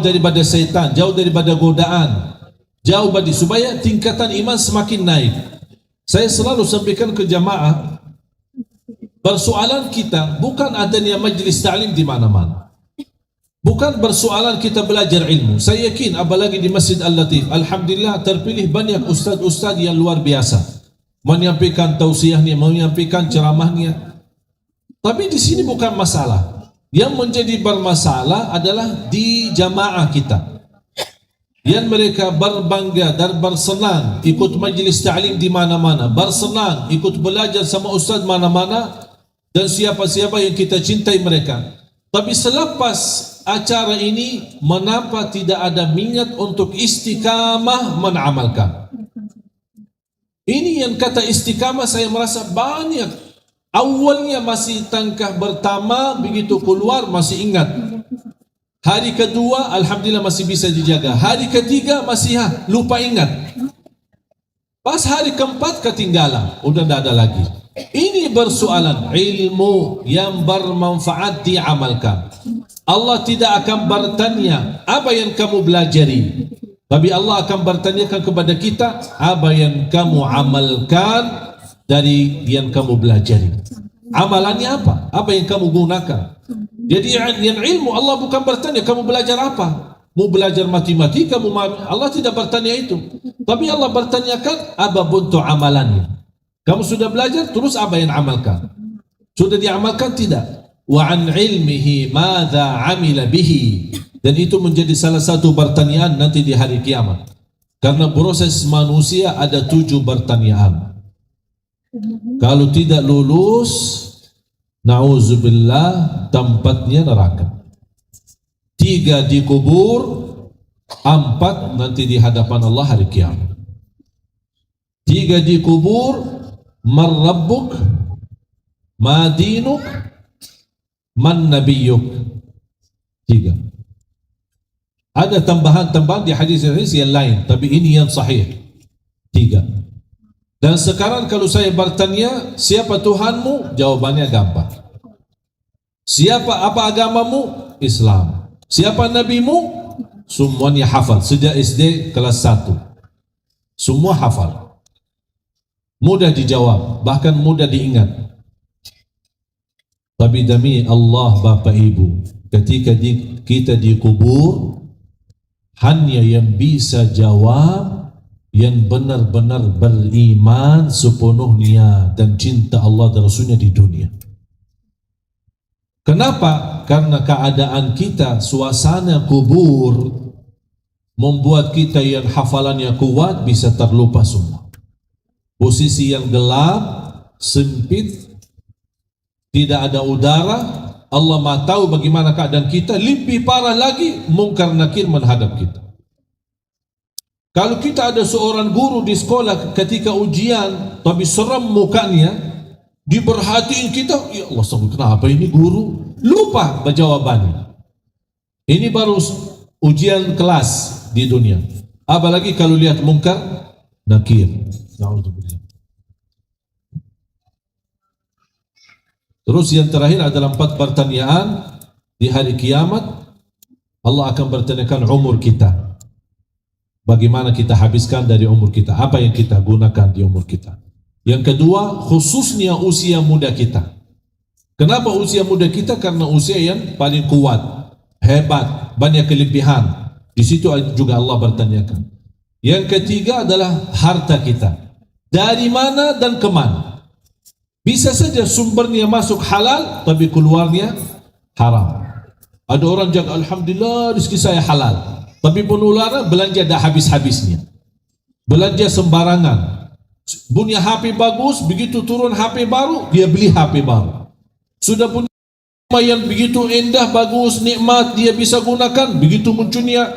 [SPEAKER 1] daripada syaitan, jauh daripada godaan, jauh supaya tingkatan iman semakin naik. Saya selalu sampaikan ke jamaah, persoalan kita bukan adanya majlis ta'lim di mana-mana. Bukan persoalan kita belajar ilmu. Saya yakin apalagi di Masjid Al-Latif, alhamdulillah terpilih banyak ustaz-ustaz yang luar biasa menyampaikan tausiahnya, menyampaikan ceramahnya. Tapi di sini bukan masalah. Yang menjadi bermasalah adalah di jamaah kita. Yang mereka berbangga dan bersenang ikut majlis ta'lim di mana-mana, bersenang ikut belajar sama ustaz mana-mana dan siapa-siapa yang kita cintai mereka. Tapi selepas acara ini, mengapa tidak ada minat untuk istiqamah menamalkan? Ini yang kata istiqamah saya merasa banyak. Awalnya masih tangkah pertama, begitu keluar masih ingat. Hari kedua, alhamdulillah masih bisa dijaga. Hari ketiga masih lupa ingat. Pas hari keempat ketinggalan, udah tidak ada lagi. Ini persoalan ilmu yang bermanfaat diamalkan. Allah tidak akan bertanya apa yang kamu belajari, tapi Allah akan bertanyakan kepada kita apa yang kamu amalkan dari yang kamu belajari. Amalannya apa? Apa yang kamu gunakan? Jadi yang ilmu Allah bukan bertanya kamu belajar apa. Mau belajar matematika, Allah tidak bertanya itu. Tapi Allah bertanyakan apa bentuk amalannya. Kamu sudah belajar, terus apa yang amalkan? Sudah diamalkan? Tidak. Wa an ilmihi madza amila bihi. Dan itu menjadi salah satu pertanyaan nanti di hari kiamat. Karena proses manusia ada 7 pertanyaan. Kalau tidak lulus, na'udzubillah, tempatnya neraka. 3 dikubur, 4 nanti di hadapan Allah hari kiamat. 3 dikubur, man rabbuk, ma dinuk, man nabiyuk. 3. Ada tambahan-tambahan di hadis-hadis yang lain, tapi ini yang sahih. 3. Dan sekarang kalau saya bertanya, siapa Tuhanmu? Jawabannya gampang. Siapa apa agamamu? Islam. Siapa nabimu? Semuanya hafal. Sejak SD kelas 1. Semua hafal. Mudah dijawab, bahkan mudah diingat. Tapi demi Allah Bapak Ibu, ketika kita dikubur, hanya yang bisa jawab yang benar-benar beriman sepenuhnya dan cinta Allah dan Rasulnya di dunia. Kenapa? Karena keadaan kita, suasana kubur membuat kita yang hafalannya kuat bisa terlupa semua. Posisi yang gelap, sempit, tidak ada udara, Allah Maha tahu bagaimana keadaan kita. Lebih parah lagi, mungkar nakir menghadap kita. Kalau kita ada seorang guru di sekolah ketika ujian, tapi seram mukanya, diperhatiin kita, ya Allah, kenapa ini guru? Lupa jawabannya. Ini baru ujian kelas di dunia. Apalagi kalau lihat mungkar nakir. Terus yang terakhir adalah 4 pertanyaan di hari kiamat. Allah akan bertanyakan umur kita. Bagaimana kita habiskan dari umur kita, apa yang kita gunakan di umur kita. Yang kedua, khususnya usia muda kita. Kenapa usia muda kita? Karena usia yang paling kuat, hebat, banyak kelebihan. Di situ juga Allah bertanyakan. Yang ketiga adalah harta kita. Dari mana dan kemana? Bisa saja sumbernya masuk halal, tapi keluarnya haram. Ada orang jaga, alhamdulillah rezeki saya halal. Tapi penularan belanja dah habis-habisnya. Belanja sembarangan. Punya HP bagus, begitu turun HP baru, dia beli HP baru. Sudah punya rumah yang begitu indah, bagus, nikmat, dia bisa gunakan, begitu munculnya,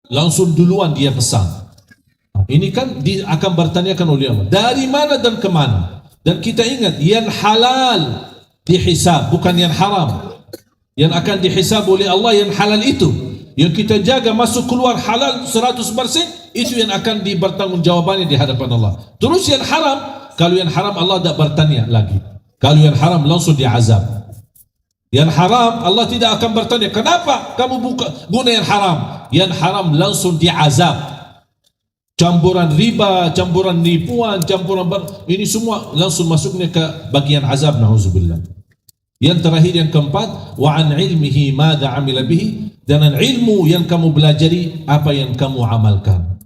[SPEAKER 1] langsung duluan dia pesan. Ini kan akan bertanyakan oleh Allah. Dari mana dan kemana? Dan kita ingat, yang halal dihisab, bukan yang haram. Yang akan dihisab oleh Allah yang halal itu. Yang kita jaga masuk keluar halal 100%, itu yang akan dibertanggungjawabannya di hadapan Allah. Terus yang haram, kalau yang haram Allah tak bertanya lagi. Kalau yang haram langsung diazab. Yang haram Allah tidak akan bertanya, kenapa kamu guna yang haram? Yang haram langsung diazab. Campuran riba, campuran nipuan, ini semua langsung masuknya ke bagian azab, na'udzubillah. Yang terakhir, yang keempat, wa an ilmihi madza amila bihi, dan ilmu yang kamu belajari apa yang kamu amalkan.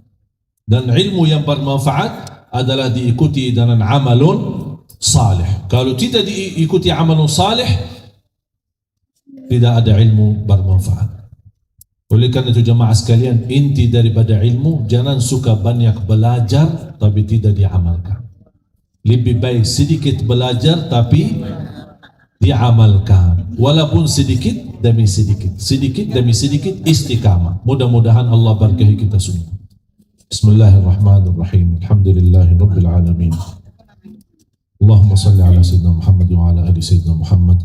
[SPEAKER 1] Dan ilmu yang bermanfaat adalah diikuti dengan amalun salih. Kalau tidak diikuti amalun salih, tidak ada ilmu bermanfaat. Oleh karena itu jemaah sekalian, inti daripada ilmu, jangan suka banyak belajar tapi tidak diamalkan. Lebih baik sedikit belajar tapi diamalkan, walaupun sedikit demi sedikit, sedikit demi sedikit, istiqamah. Mudah-mudahan Allah berkahi kita semua. Bismillahirrahmanirrahim. Alhamdulillahirabbil alamin. Allahumma salli ala sayyidina Muhammad wa ala ali sayyidina Muhammad.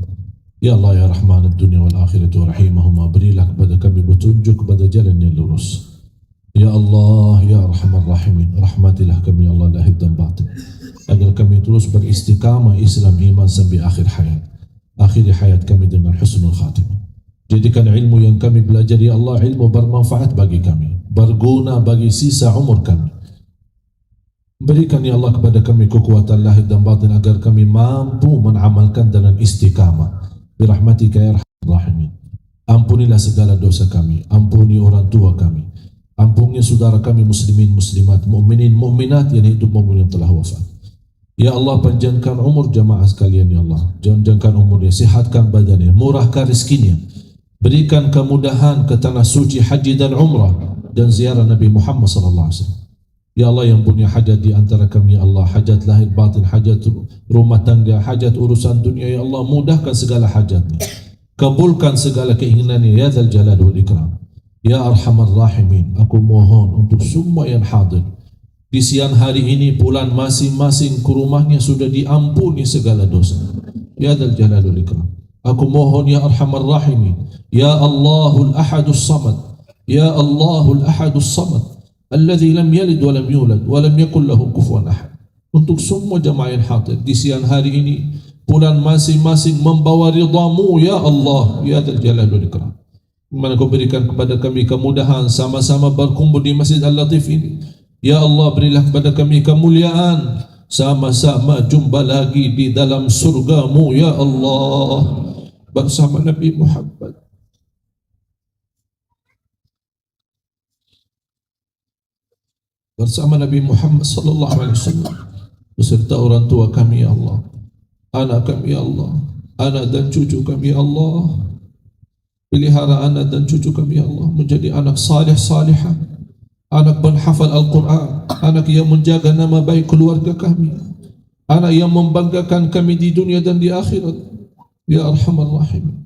[SPEAKER 1] Ya Allah ya Rahman ad-dunya wal akhirati wa rahimahuma, berilah kepada kami petunjuk kepada jalan yang lurus. Ya Allah ya Arhamar Rahimin, rahmatilah kami ya Allah lahir dan batin, agar kami terus beristiqamah Islam iman sampai akhir hayat. Akhiri hayat kami dengan husnul khatimah. Jadikan ilmu yang kami belajar ya Allah ilmu bermanfaat bagi kami, berguna bagi sisa umur kami. Berikan ya Allah kepada kami kekuatan lahir dan batin agar kami mampu mengamalkan dengan istiqamah. Birahmatika ya Arhamar Rahimin. Ampunilah segala dosa kami, ampuni orang tua kami, ampuni saudara kami muslimin muslimat, mukminin mukminat yang hidup maupun yang telah wafat. Ya Allah, panjangkan umur jamaah sekalian ya Allah. Panjangkan umurnya, sihatkan badannya, murahkan rezekinya. Berikan kemudahan ke tanah suci haji dan umrah dan ziarah Nabi Muhammad sallallahu alaihi wasallam. Ya Allah, yang punya hajat di antara kami ya Allah, hajat lahir batin, hajat rumah tangga, hajat urusan dunia ya Allah, mudahkan segala hajatnya. Kabulkan segala keinginannya ya Dzal Jalali wal Ikram. Ya Arhamar Rahimin, aku mohon untuk semua yang hadir di siang hari ini, pulang masing-masing ke rumahnya sudah diampuni segala dosa. Ya Dzal Jalali wal Ikram. Aku mohon ya Arhamar Rahimin, ya Allahul Ahadus Samad, Ya Allahul Ahadus Samad alladzi lam yalid wa lam yulad wa lam yakul lahu kufuwan ahad. Untuk semua jamaah yang hadir di siang hari ini, bulan masing-masing membawa ridha-Mu ya Allah, ya Dzal Jalali wal Ikram. Mana Kau berikan kepada kami kemudahan sama-sama berkumpul di Masjid Al-Latif ini. Ya Allah, berilah kepada kami kemuliaan, sama-sama jumpa lagi di dalam surga-Mu ya Allah bersama Nabi Muhammad. Bersama Nabi Muhammad sallallahu alaihi wasallam beserta orang tua kami ya Allah, anak kami ya Allah, anak dan cucu kami ya Allah. Pelihara anak dan cucu kami ya Allah menjadi anak salih salihah, anak penghafal Al-Quran, anak yang menjaga nama baik keluarga kami, anak yang membanggakan kami di dunia dan di akhirat ya Arhamar Rahimin.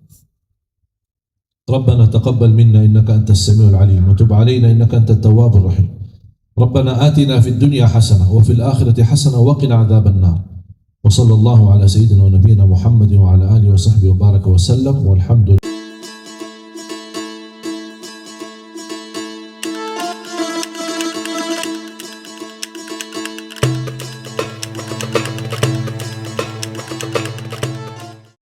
[SPEAKER 1] Rabbana taqabbal minna innaka antas samiul alim wa tub alaina innaka antat tawwabur rahim. Rabbana atina fid dunya hasanah wa fil akhirati hasanah wa qina adzaban nar. Wa sallallahu ala sayyidina wa nabiyyina Muhammadin wa ala alihi wa sahbihi wa baraka wa sallam walhamdulillah.